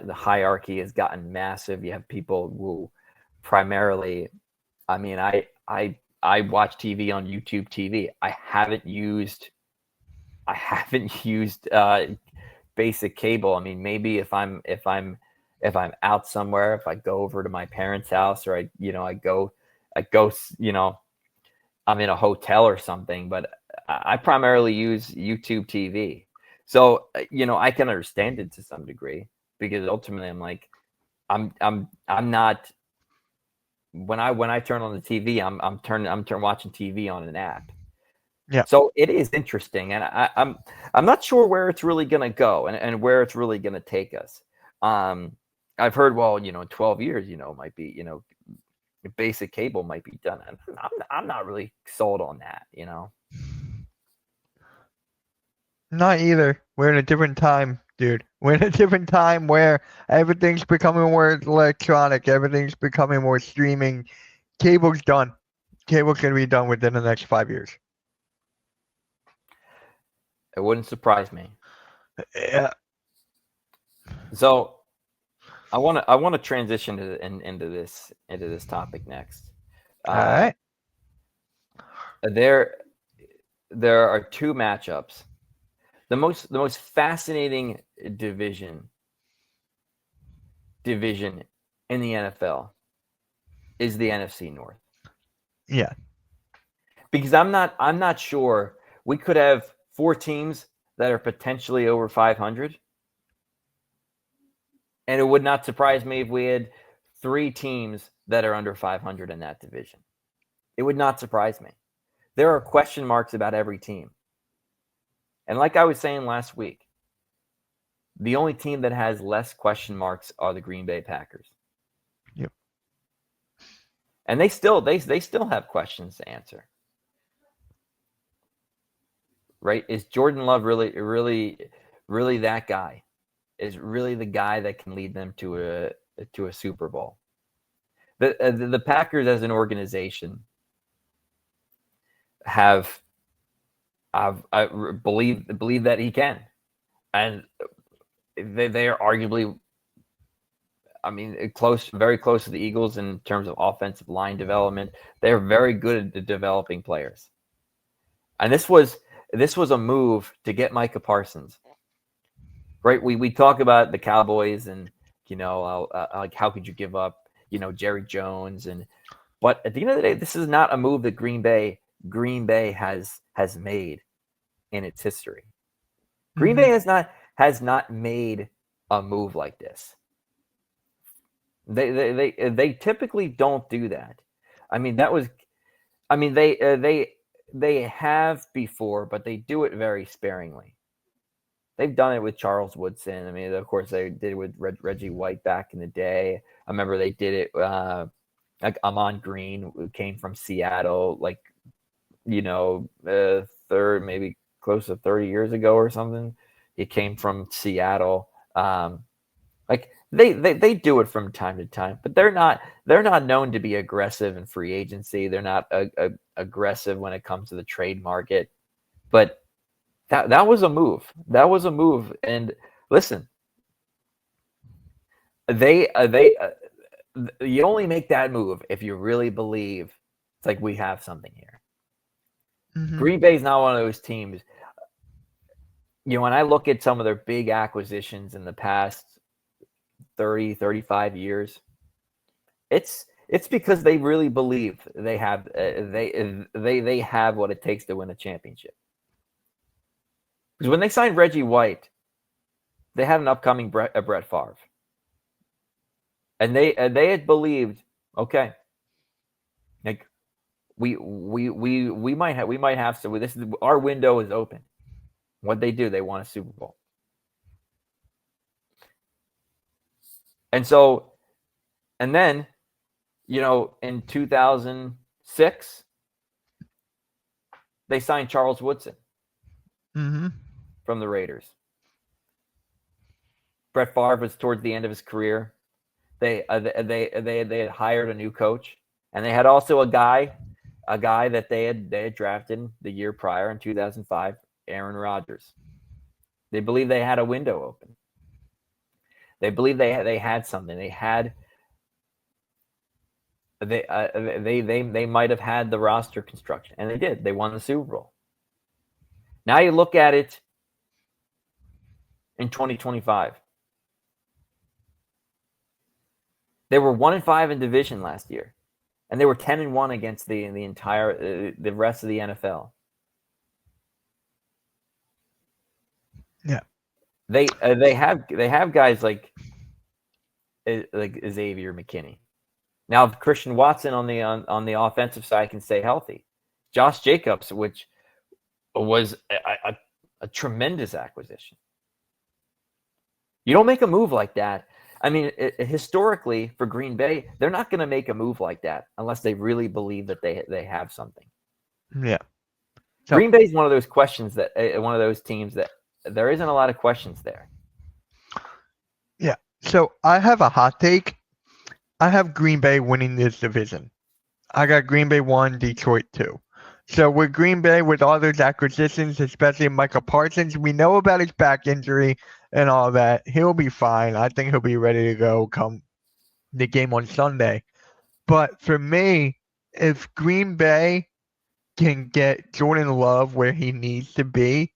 the hierarchy has gotten massive. You have people who primarily, I mean, I watch TV on YouTube TV. I haven't used basic cable. I mean, maybe if I'm out somewhere, if I go over to my parents' house, or I go, I'm in a hotel or something, but I primarily use YouTube TV. So, I can understand it to some degree, because ultimately I'm like, I'm not, when I turn on the TV, I'm watching TV on an app. Yeah. So it is interesting, and I'm not sure where it's really going to go, and where it's really going to take us. I've heard, well, 12 years, might be, basic cable might be done. And I'm not really sold on that. Not either. We're in a different time, dude. We're in a different time where everything's becoming more electronic. Everything's becoming more streaming. Cable's done. Cable's gonna be done within the next 5 years. It wouldn't surprise me. Yeah. So I want to transition into this topic next. All right. There there are two matchups. The most fascinating division in the NFL is the NFC North, Yeah. because I'm not sure we could have four teams that are potentially over 500, and it would not surprise me if we had three teams that are under 500 in that division. It would not surprise me. There are question marks about every team. And like I was saying last week, the only team that has less question marks are the Green Bay Packers. Yep. And they still have questions to answer. Right? Is Jordan Love really that guy? Is really the guy that can lead them to a Super Bowl? The Packers as an organization have I believe that he can, and they are arguably, I mean, very close to the Eagles in terms of offensive line development. They're very good at developing players, and this was a move to get Micah Parsons. Right? We talk about the Cowboys, and like, how could you give up Jerry Jones, but at the end of the day, this is not a move that Green Bay has made in its history. Green Bay has not made a move like this. They typically don't do that. I mean, they have before, but they do it very sparingly. They've done it with Charles Woodson. I mean, of course, they did it with Reggie White back in the day. I remember they did it. Like Amon Green, who came from Seattle, like maybe close to 30 years ago or something. He came from Seattle. Like they do it from time to time, but they're not known to be aggressive in free agency. They're not aggressive when it comes to the trade market. But that was a move. That was a move. And listen, you only make that move if you really believe it's like, we have something here. Mm-hmm. Green Bay's not one of those teams. When I look at some of their big acquisitions in the past 30, 35 years, it's because they really believe they have they have what it takes to win a championship. Because when they signed Reggie White, they had an upcoming Brett Favre, and they had believed, okay, like we might have so this is our window is open. What they do, they won a Super Bowl. And so, and then, in 2006, they signed Charles Woodson Mm-hmm. from the Raiders. Brett Favre was towards the end of his career. They had hired a new coach, and they had also a guy that they had drafted the year prior in 2005, Aaron Rodgers. They believed they had a window open. They believed they had something. They might have had the roster construction, and they did. They won the Super Bowl. Now you look at it in 2025. They were 1-5 in division last year, and they were 10-1 against the entire the rest of the NFL. Yeah. They have guys like Xavier McKinney. Now, if Christian Watson on the offensive side can stay healthy, Josh Jacobs, which was a tremendous acquisition. You don't make a move like that. I mean, historically for Green Bay, they're not going to make a move like that unless they really believe that they have something. Yeah. So, Green Bay is one of those one of those teams that there isn't a lot of questions there. yeah. So I have a hot take. I have Green Bay winning this division. I got Green Bay 1, Detroit 2. So with Green Bay, with all those acquisitions, especially Michael Parsons, we know about his back injury and all that. He'll be fine. I think he'll be ready to go come the game on Sunday. But for me, if Green Bay can get Jordan Love where he needs to be,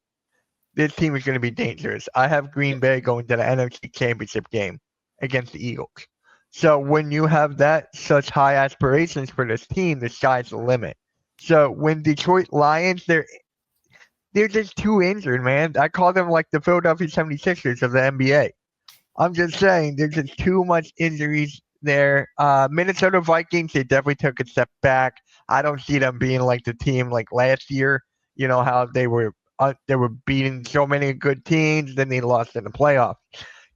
this team is going to be dangerous. I have Green Bay going to the NFC Championship game against the Eagles. So when you have such high aspirations for this team, the sky's the limit. So when Detroit Lions, they're just too injured, man. I call them like the Philadelphia 76ers of the NBA. I'm just saying there's just too much injuries there. Minnesota Vikings, they definitely took a step back. I don't see them being like the team like last year. You know how they were beating so many good teams, then they lost in the playoffs.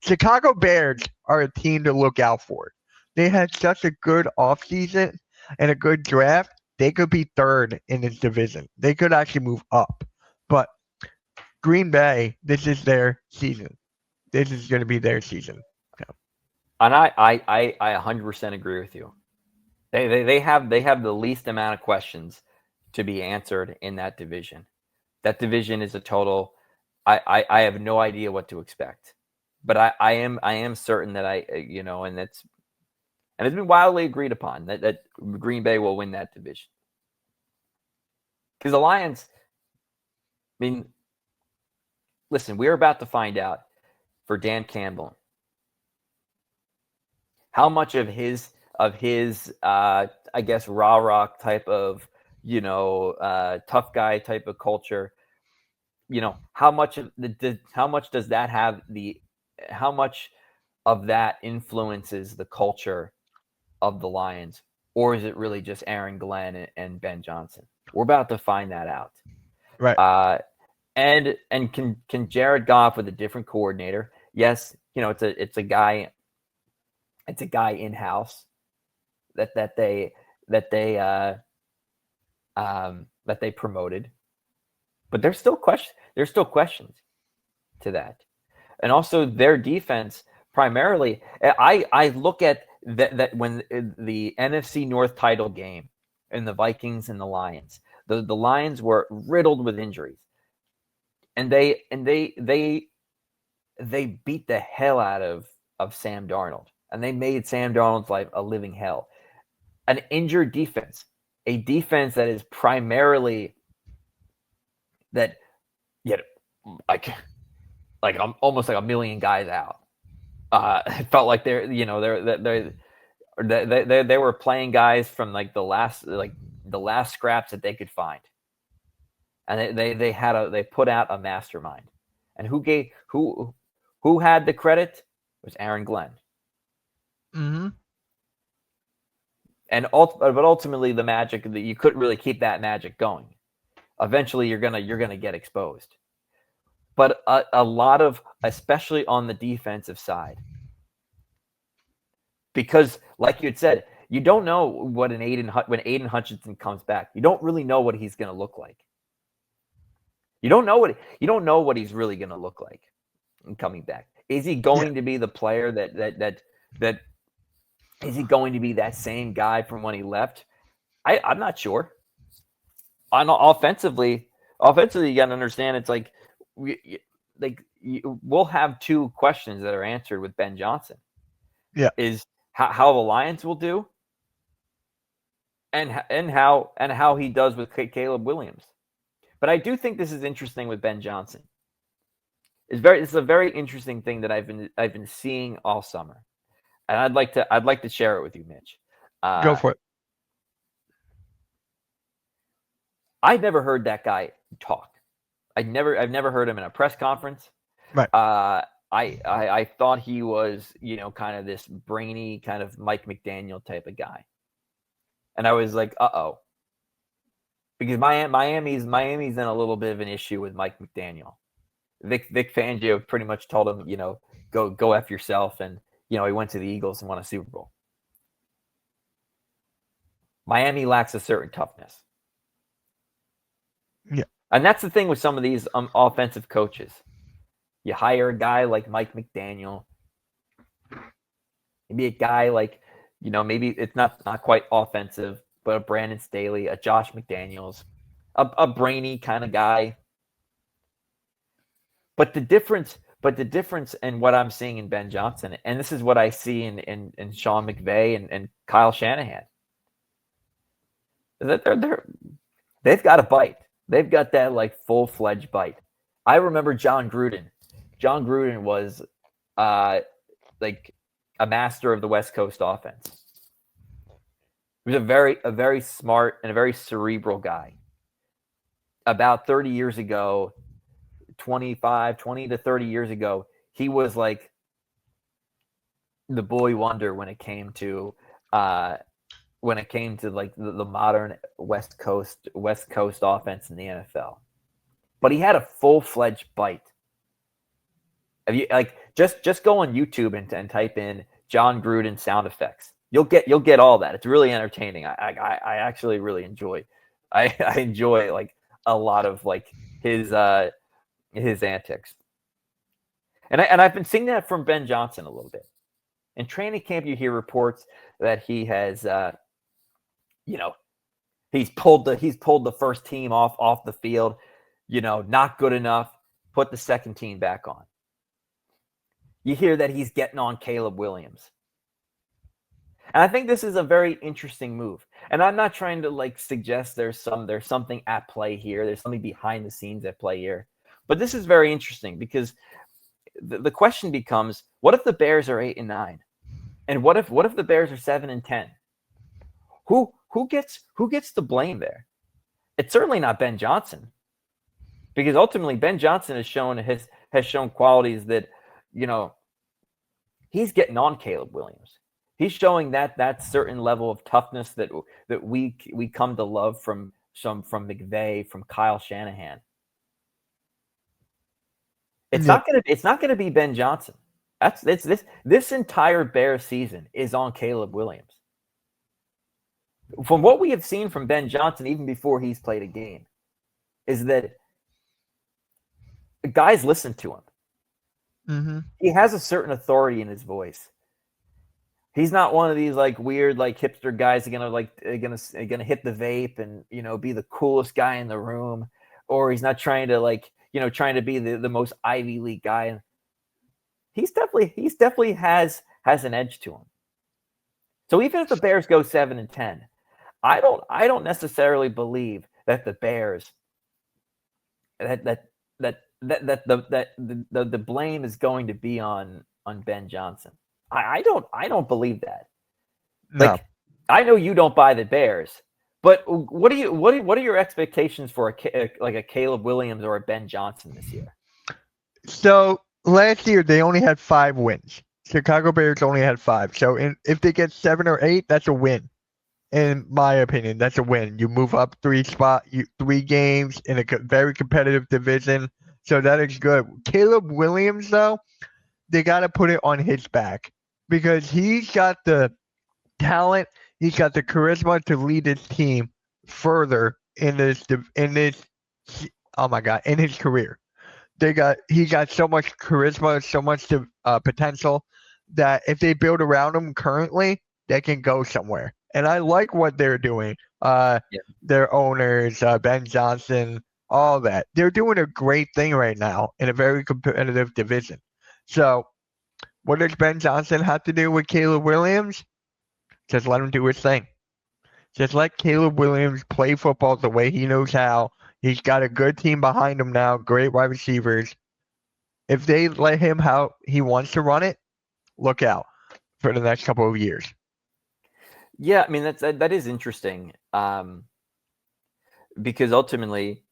Chicago Bears are a team to look out for. They had such a good offseason and a good draft. They could be third in this division. They could actually move up. But Green Bay, this is their season. This is going to be their season. Yeah. And I 100% agree with you. They have the least amount of questions to be answered in that division. That division is a total. I have no idea what to expect, but I am certain that and it's been wildly agreed upon that Green Bay will win that division. Because the Lions, I mean, listen, we're about to find out for Dan Campbell how much of his I guess raw rock type of tough guy type of culture, how much does that have how much of that influences the culture of the Lions, or is it really just Aaron Glenn and Ben Johnson? We're about to find that out. Right. And can Jared Goff with a different coordinator? Yes, it's a guy in house that they promoted, but there's still questions to that, and also their defense primarily. I look at that when the NFC North title game and the Vikings and the Lions, the Lions were riddled with injuries, and they beat the hell out of Sam Darnold, and they made Sam Darnold's life a living hell. An injured defense, a defense that is primarily that, like I'm almost like a million guys out. It felt like they were playing guys from like the last scraps that they could find, and they put out a mastermind. And who had the credit? It was Aaron Glenn. Mm-hmm. But ultimately, the magic that you couldn't really keep that magic going. Eventually, you're gonna get exposed. But a lot of, especially on the defensive side, because, like you had said, you don't know what when Aiden Hutchinson comes back. You don't really know what he's going to look like. You don't know what he's really going to look like in coming back. Is he going to be the player that is he going to be that same guy from when he left? I'm not sure. Offensively, you got to understand it's like we'll have two questions that are answered with Ben Johnson. Yeah, is how the Lions will do, and how he does with Caleb Williams. But I do think this is interesting with Ben Johnson. It's a very interesting thing that I've been seeing all summer, and I'd like to share it with you, Mitch. go for it. I've never heard that guy talk. I've never heard him in a press conference. Right. I thought he was, kind of this brainy kind of Mike McDaniel type of guy, and I was like, uh-oh, because Miami's in a little bit of an issue with Mike McDaniel. Vic Fangio pretty much told him, go F yourself, and he went to the Eagles and won a Super Bowl. Miami lacks a certain toughness. Yeah. And that's the thing with some of these offensive coaches. You hire a guy like Mike McDaniel, maybe a guy like, maybe it's not quite offensive, but a Brandon Staley, a Josh McDaniels, a brainy kind of guy. But the difference in what I'm seeing in Ben Johnson, and this is what I see in Sean McVay and Kyle Shanahan, is that they've got a bite. They've got that like full-fledged bite. I remember John Gruden. John Gruden was like a master of the West Coast offense. He was a very smart and a very cerebral guy. About 30 years ago, 20 to 30 years ago, he was like the boy wonder when it came to like the modern West Coast offense in the NFL. But he had a full-fledged bite. Have you just go on YouTube and type in John Gruden sound effects? You'll get all that. It's really entertaining. I actually really enjoy. I enjoy like a lot of like his antics. And I've been seeing that from Ben Johnson a little bit. In training camp, you hear reports that he has he's pulled the first team off the field, not good enough, put the second team back on. You hear that he's getting on Caleb Williams. And I think this is a very interesting move. And I'm not trying to like suggest there's something at play here. There's something behind the scenes at play here. But this is very interesting because the question becomes, what if the Bears are 8-9? And what if the Bears are 7-10? Who gets the blame there? It's certainly not Ben Johnson. Because ultimately Ben Johnson has shown qualities that, he's getting on Caleb Williams. He's showing that certain level of toughness that we come to love from McVay, from Kyle Shanahan. It's not gonna be Ben Johnson. This entire Bears season is on Caleb Williams. From what we have seen from Ben Johnson, even before he's played a game, is that guys listen to him. Mm-hmm. He has a certain authority in his voice. He's not one of these like weird like hipster guys gonna hit the vape and be the coolest guy in the room, or he's not trying to be the most Ivy League guy. He's definitely has an edge to him. So even if the Bears go 7-10, I don't necessarily believe that the Bears that the blame is going to be on Ben Johnson. I don't believe that. No. Like, I know you don't buy the Bears, but what are your expectations for a Caleb Williams or a Ben Johnson this year? So last year they only had 5 wins. Chicago Bears only had 5. So if they get 7 or 8, that's a win. In my opinion, that's a win. You move up 3 games in a very competitive division. So that is good. Caleb Williams, though, they got to put it on his back. because he's got the talent, he's got the charisma to lead his team further in this oh my god, in his career. He got so much charisma, so much potential that if they build around him currently, they can go somewhere. And I like what they're doing. Yeah. Their owners, Ben Johnson, all that. They're doing a great thing right now in a very competitive division. So, what does Ben Johnson have to do with Caleb Williams? Just let him do his thing. Just let Caleb Williams play football the way he knows how. He's got a good team behind him now, great wide receivers. If they let him how he wants to run it, look out for the next couple of years. Yeah, I mean that is interesting, because ultimately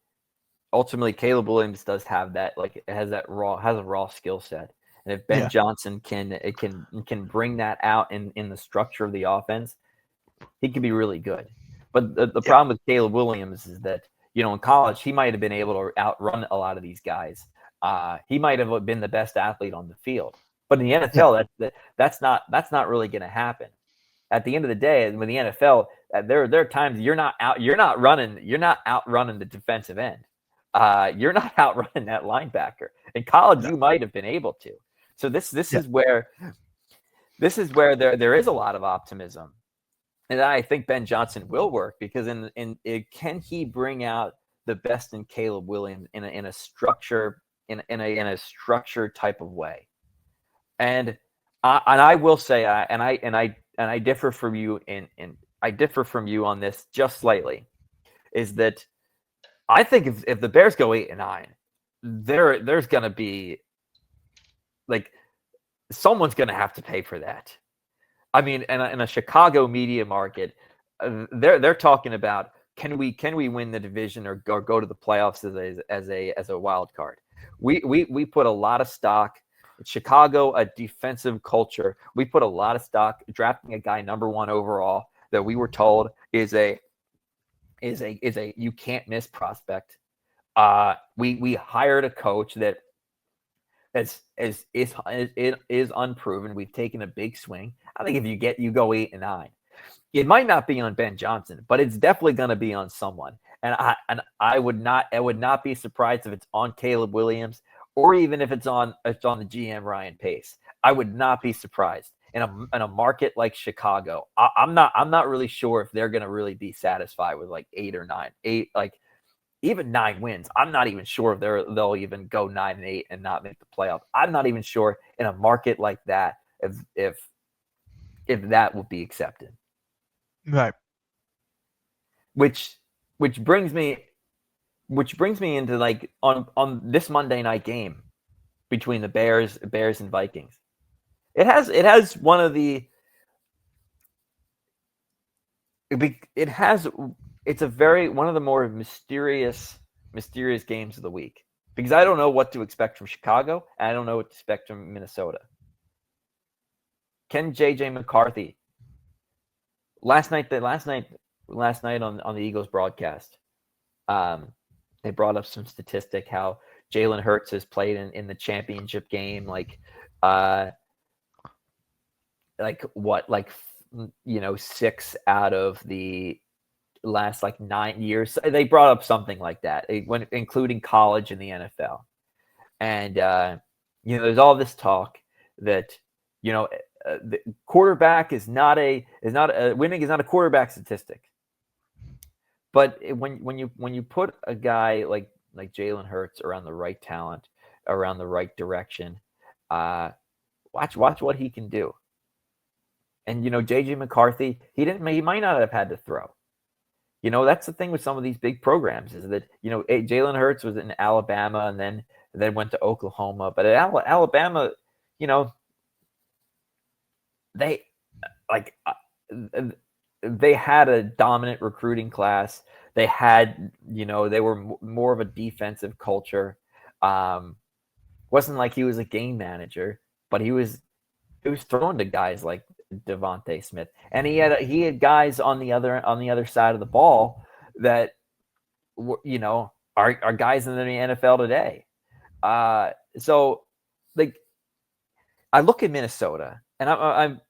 Caleb Williams does have that, like, it has a raw skill set, and if Ben Yeah. Johnson can bring that out in the structure of the offense, he can be really good. But the Yeah. problem with Caleb Williams is that, in college he might have been able to outrun a lot of these guys. He might have been the best athlete on the field, but in the Yeah. NFL that's not really going to happen. At the end of the day, with the NFL, there are times you're not outrunning the defensive end. You're not outrunning that linebacker. In college, No. you might have been able to. So this Yeah. is where there is a lot of optimism, and I think Ben Johnson will work, because can he bring out the best in Caleb Williams in a structure in a structured type of way. And I will say, I differ from you I differ from you on this just slightly, is that I think if the Bears go 8-9, there's gonna be, like, someone's gonna have to pay for that. I mean, in a Chicago media market, they're talking about, can we win the division, or go to the playoffs as a wild card. We put a lot of stock. Chicago, a defensive culture. We put a lot of stock drafting a guy number 1 overall that we were told is a you can't miss prospect. We hired a coach that is unproven. We've taken a big swing. I think if you go 8-9, it might not be on Ben Johnson, but it's definitely going to be on someone. And I would not be surprised if it's on Caleb Williams, or even if it's on the GM Ryan Pace. I would not be surprised in a market like Chicago. I'm not really sure if they're going to really be satisfied with like 8, like even 9 wins. I'm not even sure if they'll even go 9-8 and not make the playoffs. I'm not even sure in a market like that if that will be accepted. Right. Which brings me into, like, on this Monday night game between the Bears and Vikings. It has one of the it's a very one of the more mysterious games of the week, because I don't know what to expect from Chicago, and I don't know what to expect from Minnesota. Can JJ McCarthy last night on the Eagles broadcast, they brought up some statistic how Jalen Hurts has played in the championship game, like 6 out of the last 9 years. They brought up something like that, when including college and the NFL. And there's all this talk that the quarterback winning is not a quarterback statistic. But when you put a guy like Jalen Hurts around the right talent, around the right direction, watch what he can do. And JJ McCarthy, he might not have had to throw. That's the thing with some of these big programs, is that Jalen Hurts was in Alabama and then went to Oklahoma. But at Alabama, they they had a dominant recruiting class. They had, they were more of a defensive culture. Wasn't like he was a game manager, but he was throwing to guys like Devontae Smith, and he had guys on the other side of the ball that are guys in the NFL today. So, like, I look at Minnesota, I'm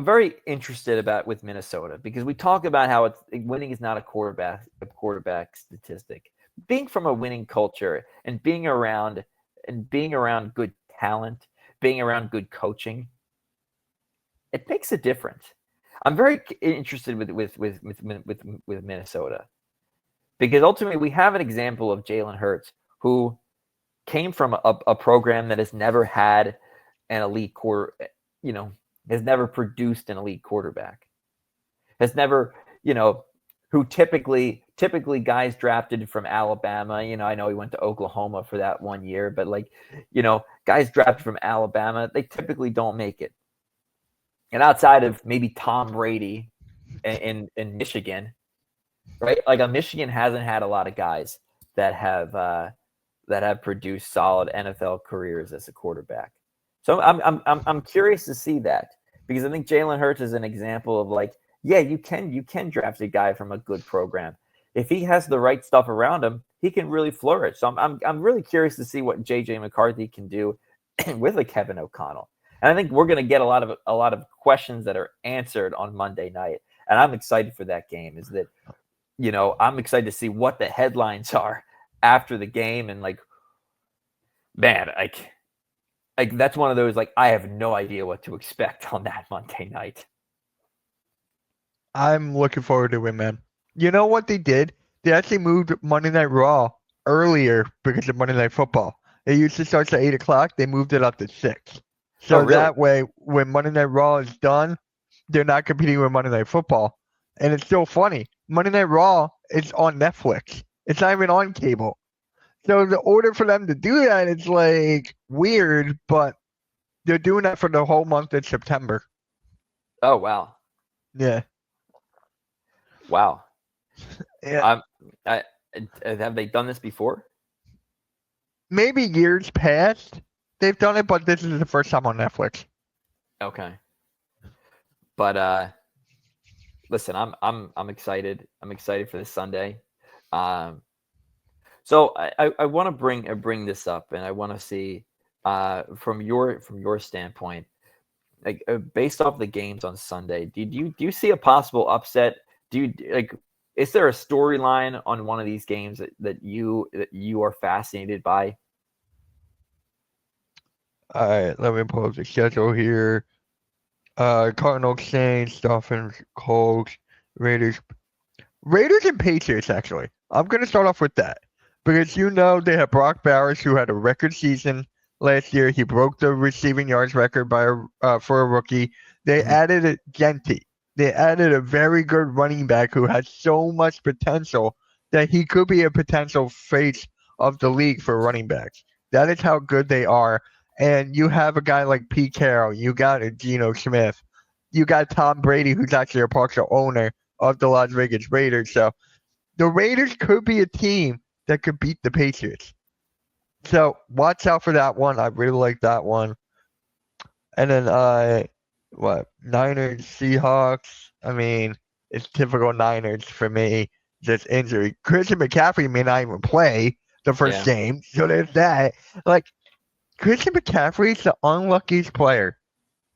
very interested with Minnesota because we talk about how winning is not a quarterback statistic. Being from a winning culture and being around good talent, being around good coaching, it makes a difference. I'm very interested with Minnesota because ultimately we have an example of Jalen Hurts who came from a program that has never had an elite has never produced an elite quarterback, has never, who typically guys drafted from Alabama, I know he went to Oklahoma for that 1 year, but guys drafted from Alabama, they typically don't make it. And outside of maybe Tom Brady in Michigan, right? Like Michigan hasn't had a lot of guys that have produced solid NFL careers as a quarterback. So I'm curious to see that because I think Jalen Hurts is an example of you can draft a guy from a good program. If he has the right stuff around him, he can really flourish. So I'm really curious to see what JJ McCarthy can do with a Kevin O'Connell. And I think we're going to get a lot of questions that are answered on Monday night. And I'm excited for that game. Is that, I'm excited to see what the headlines are after the game. And man, that's one of those, I have no idea what to expect on that Monday night. I'm looking forward to it, man. You know what they did? They actually moved Monday Night Raw earlier because of Monday Night Football. It used to start at 8 o'clock. They moved it up to 6. So really? That way, when Monday Night Raw is done, they're not competing with Monday Night Football. And it's still funny. Monday Night Raw is on Netflix. It's not even on cable. So the order for them to do that is weird, but they're doing that for the whole month of September. Oh, wow. Yeah. Wow. Yeah. Have they done this before? Maybe years past they've done it, but this is the first time on Netflix. Okay. But listen, I'm excited. I'm excited for this Sunday. So I want to bring this up, and I want to see from your standpoint, based off the games on Sunday, do you see a possible upset? Is there a storyline on one of these games that you are fascinated by? All right, let me pull up the schedule here. Cardinals, Saints, Dolphins, Colts, Raiders and Patriots. Actually, I'm gonna start off with that because they have Brock Bowers who had a record season last year. He broke the receiving yards record for a rookie. They added a Genti. They added a very good running back who has so much potential that he could be a potential face of the league for running backs. That is how good they are. And you have a guy like Pete Carroll. You got a Geno Smith. You got Tom Brady, who's actually a partial owner of the Las Vegas Raiders. So the Raiders could be a team that could beat the Patriots. So watch out for that one. I really like that one. And then Niners, Seahawks. I mean, it's typical Niners for me. Just injury. Christian McCaffrey may not even play the first game. So there's that. Christian McCaffrey's the unluckiest player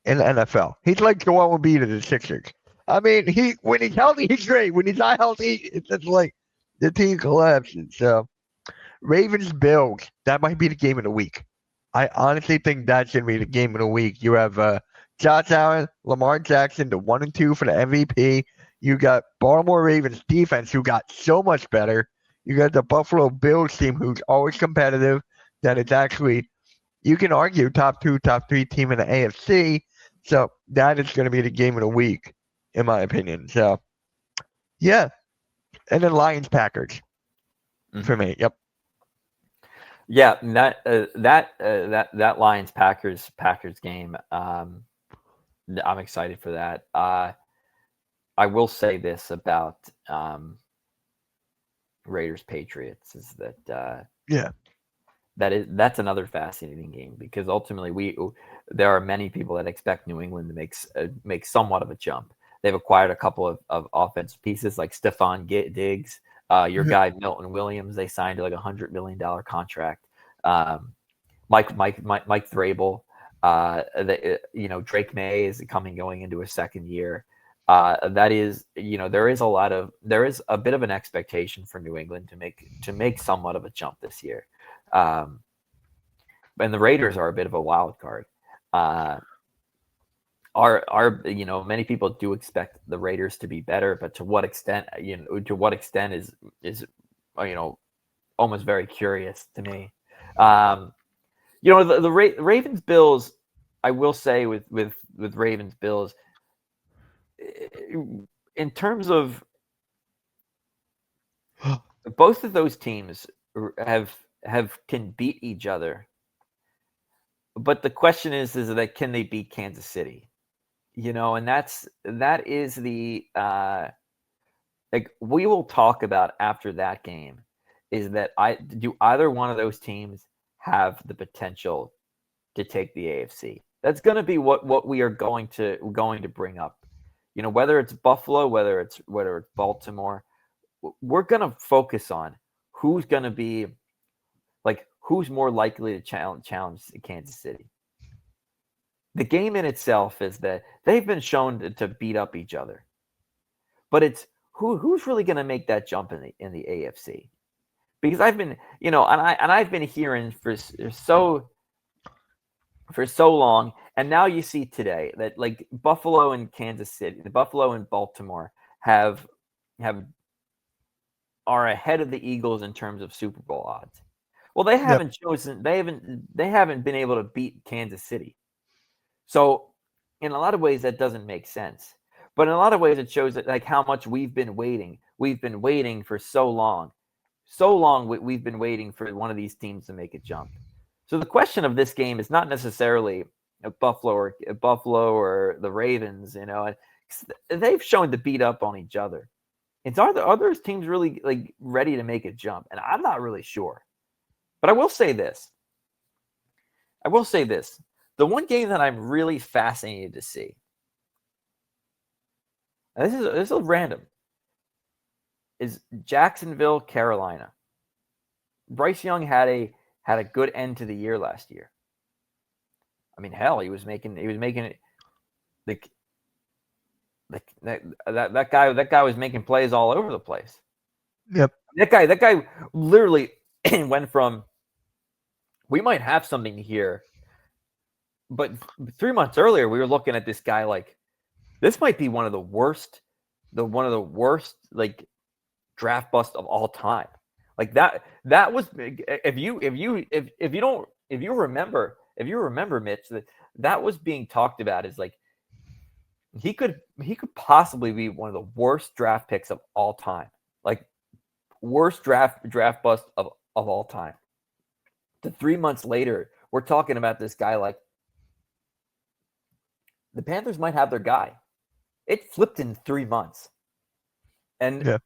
in the NFL. He's like Joel Embiid to the Sixers. I mean, when he's healthy, he's great. When he's not healthy, it's just the team collapses. So, Ravens Bills, that might be the game of the week. I honestly think that's gonna be the game of the week. You have Josh Allen, Lamar Jackson, the 1 and 2 for the MVP. You got Baltimore Ravens defense, who got so much better. You got the Buffalo Bills team, who's always competitive. That it's actually, you can argue, top 2, top 3 team in the AFC. So that is going to be the game of the week, in my opinion. So, yeah. And then Lions Packers for me. Yep. Yeah, that Lions Packers game. I'm excited for that. I will say this about Raiders Patriots is that that's another fascinating game because ultimately there are many people that expect New England to make somewhat of a jump. They've acquired a couple of offensive pieces like Stephon Diggs, your guy Milton Williams. They signed like $100 million contract. Mike Vrabel. Drake May is going into a second year. That is, there is a bit of an expectation for New England to make somewhat of a jump this year. And the Raiders are a bit of a wild card. Many people do expect the Raiders to be better, but to what extent is almost very curious to me. The Ravens Bills, I will say with Ravens Bills, in terms of both of those teams can beat each other, but the question is that can they beat Kansas City? And that is the we will talk about after that game is that do either one of those teams have the potential to take the AFC? That's going to be what we are going to bring up. Whether it's Buffalo, whether it's Baltimore, we're going to focus on who's going to be who's more likely to challenge Kansas City. The game in itself is that they've been shown to beat up each other, but it's who's really going to make that jump in the AFC? Because I've been, I've been hearing for so long, and now you see today that Buffalo and Kansas City, Buffalo and Baltimore are ahead of the Eagles in terms of Super Bowl odds. Well, they haven't been able to beat Kansas City. So in a lot of ways that doesn't make sense. But in a lot of ways it shows that how much we've been waiting. We've been waiting for so long. So long we've been waiting for one of these teams to make a jump. So the question of this game is not necessarily Buffalo or the Ravens, they've shown to beat up on each other. And are the other teams really ready to make a jump? And I'm not really sure. But I will say this. The one game that I'm really fascinated to see, and this is random, is Jacksonville, Carolina. Bryce Young had a good end to the year last year. I mean, hell, he was making it that guy was making plays all over the place. Yep. That guy literally went from we might have something here, but 3 months earlier we were looking at this guy this might be one of the worst draft busts of all time. That was if you remember Mitch, that was being talked about as he could possibly be one of the worst draft picks of all time. Worst draft bust of all time. To 3 months later, we're talking about this guy the Panthers might have their guy. It flipped in 3 months. And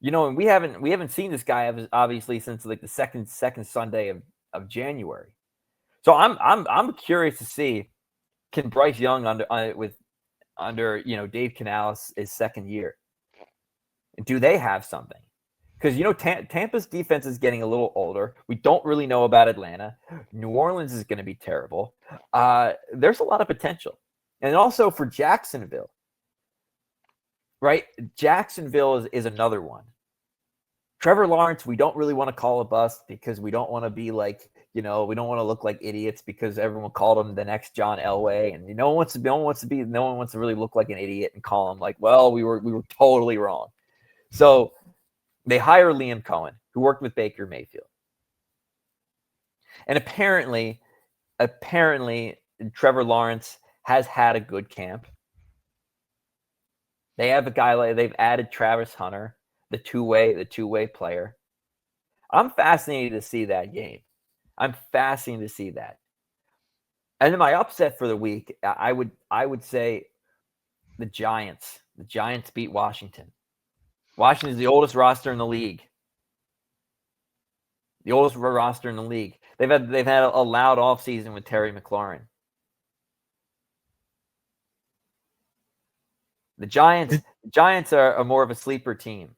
and we haven't seen this guy obviously since the second Sunday of January. So I'm curious to see, can Bryce Young under Dave Canales' his second year, do they have something? Because Tampa's defense is getting a little older. We don't really know about Atlanta. New Orleans is going to be terrible. There's a lot of potential, and also for Jacksonville, right? Jacksonville is another one. Trevor Lawrence, we don't really want to call a bust because we don't want to be we don't want to look like idiots because everyone called him the next John Elway, and no one wants to really look like an idiot and call him well, we were totally wrong. So they hire Liam Cohen, who worked with Baker Mayfield. And apparently Trevor Lawrence has had a good camp. They have a guy they've added Travis Hunter, the two-way player. I'm fascinated to see that game. I'm fascinated to see that. And then my upset for the week, I would say the Giants. The Giants beat Washington. Washington is the oldest roster in the league. The oldest roster in the league. They've had a loud offseason with Terry McLaurin. The Giants are more of a sleeper team.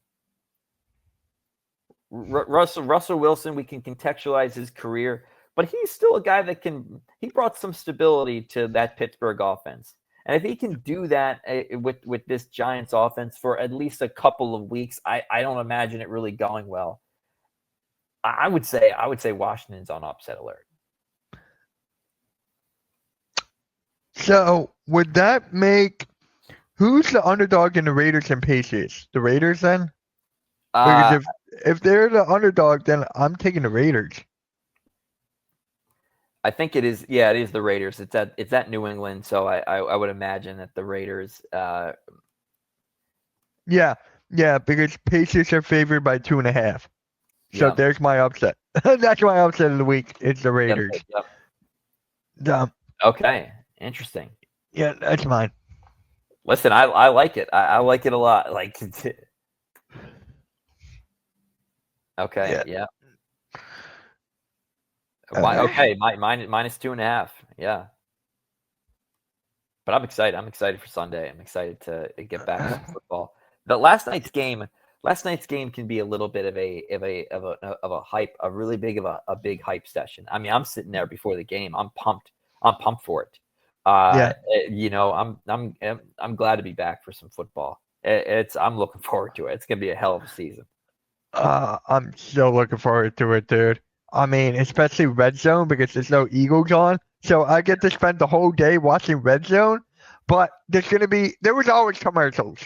Russell Wilson, we can contextualize his career but he's still a guy that he brought some stability to that Pittsburgh offense. And if he can do that with this Giants offense for at least a couple of weeks, I don't imagine it really going well. I would say Washington's on upset alert. So would that make who's the underdog in the Raiders and Patriots? The Raiders then? Because if they're the underdog, then I'm taking the Raiders. I think it is. Yeah, it is the Raiders. It's at New England, so I would imagine that the Raiders. Yeah, because Patriots are favored by 2.5. So there's my upset. That's my upset of the week. It's the Raiders. Yep. Okay, interesting. Yeah, that's mine. Listen, I like it. I like it a lot. Like, okay, yeah. Okay, minus 2.5. Yeah. But I'm excited. I'm excited for Sunday. I'm excited to get back to football. The last night's game can be a little bit of a hype, a really big big hype session. I mean, I'm sitting there before the game. I'm pumped. I'm pumped for it. I'm glad to be back for some football. I'm looking forward to it. It's gonna be a hell of a season. I'm still looking forward to it, dude. I mean, especially Red Zone because there's no Eagles on, so I get to spend the whole day watching Red Zone. But there was always commercials.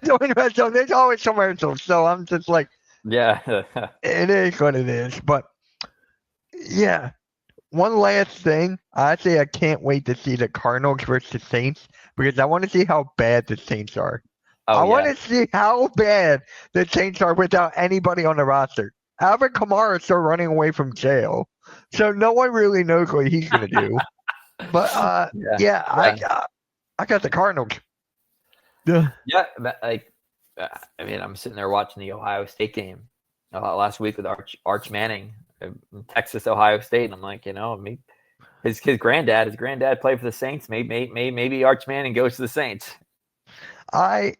During Red Zone, there's always commercials. So I'm just like, yeah, it is what it is. But yeah, one last thing. Honestly, I can't wait to see the Cardinals versus the Saints because I want to see how bad the Saints are. I want to see how bad the Saints are without anybody on the roster. Alvin Kamara is still running away from jail, so no one really knows what he's going to do. But I got the Cardinals. Yeah, I mean, I'm sitting there watching the Ohio State game last week with Arch Manning, Texas Ohio State, and I'm like, his granddad played for the Saints. Maybe Arch Manning goes to the Saints. I'm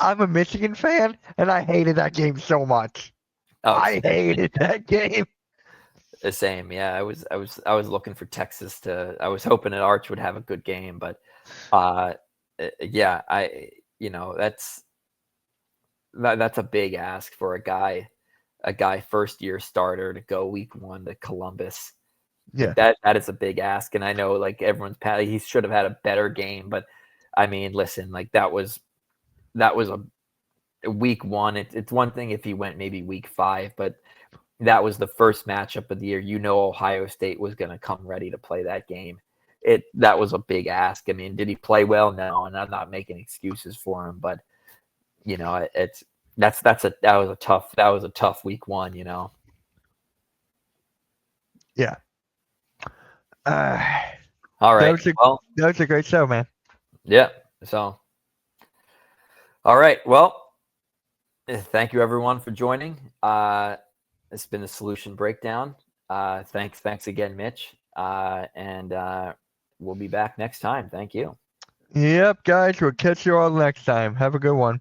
a Michigan fan, and I hated that game so much. I hated that game. The same, yeah. I was looking for Texas I was hoping that Arch would have a good game, but that's a big ask for a guy first year starter to go week 1 to Columbus. Yeah, that is a big ask, and I know like he should have had a better game, but I mean, listen, like that was a week 1. It's one thing if he went maybe week 5, but that was the first matchup of the year. Ohio State was going to come ready to play that game. That was a big ask. I mean, did he play well? No, and I'm not making excuses for him, but that was a tough week 1. Yeah. All right. That was a great show, man. Yeah. So. All right. Well, thank you everyone for joining. It's been the Solution Breakdown. Thanks again, Mitch. And we'll be back next time. Thank you. Yep, guys. We'll catch you all next time. Have a good one.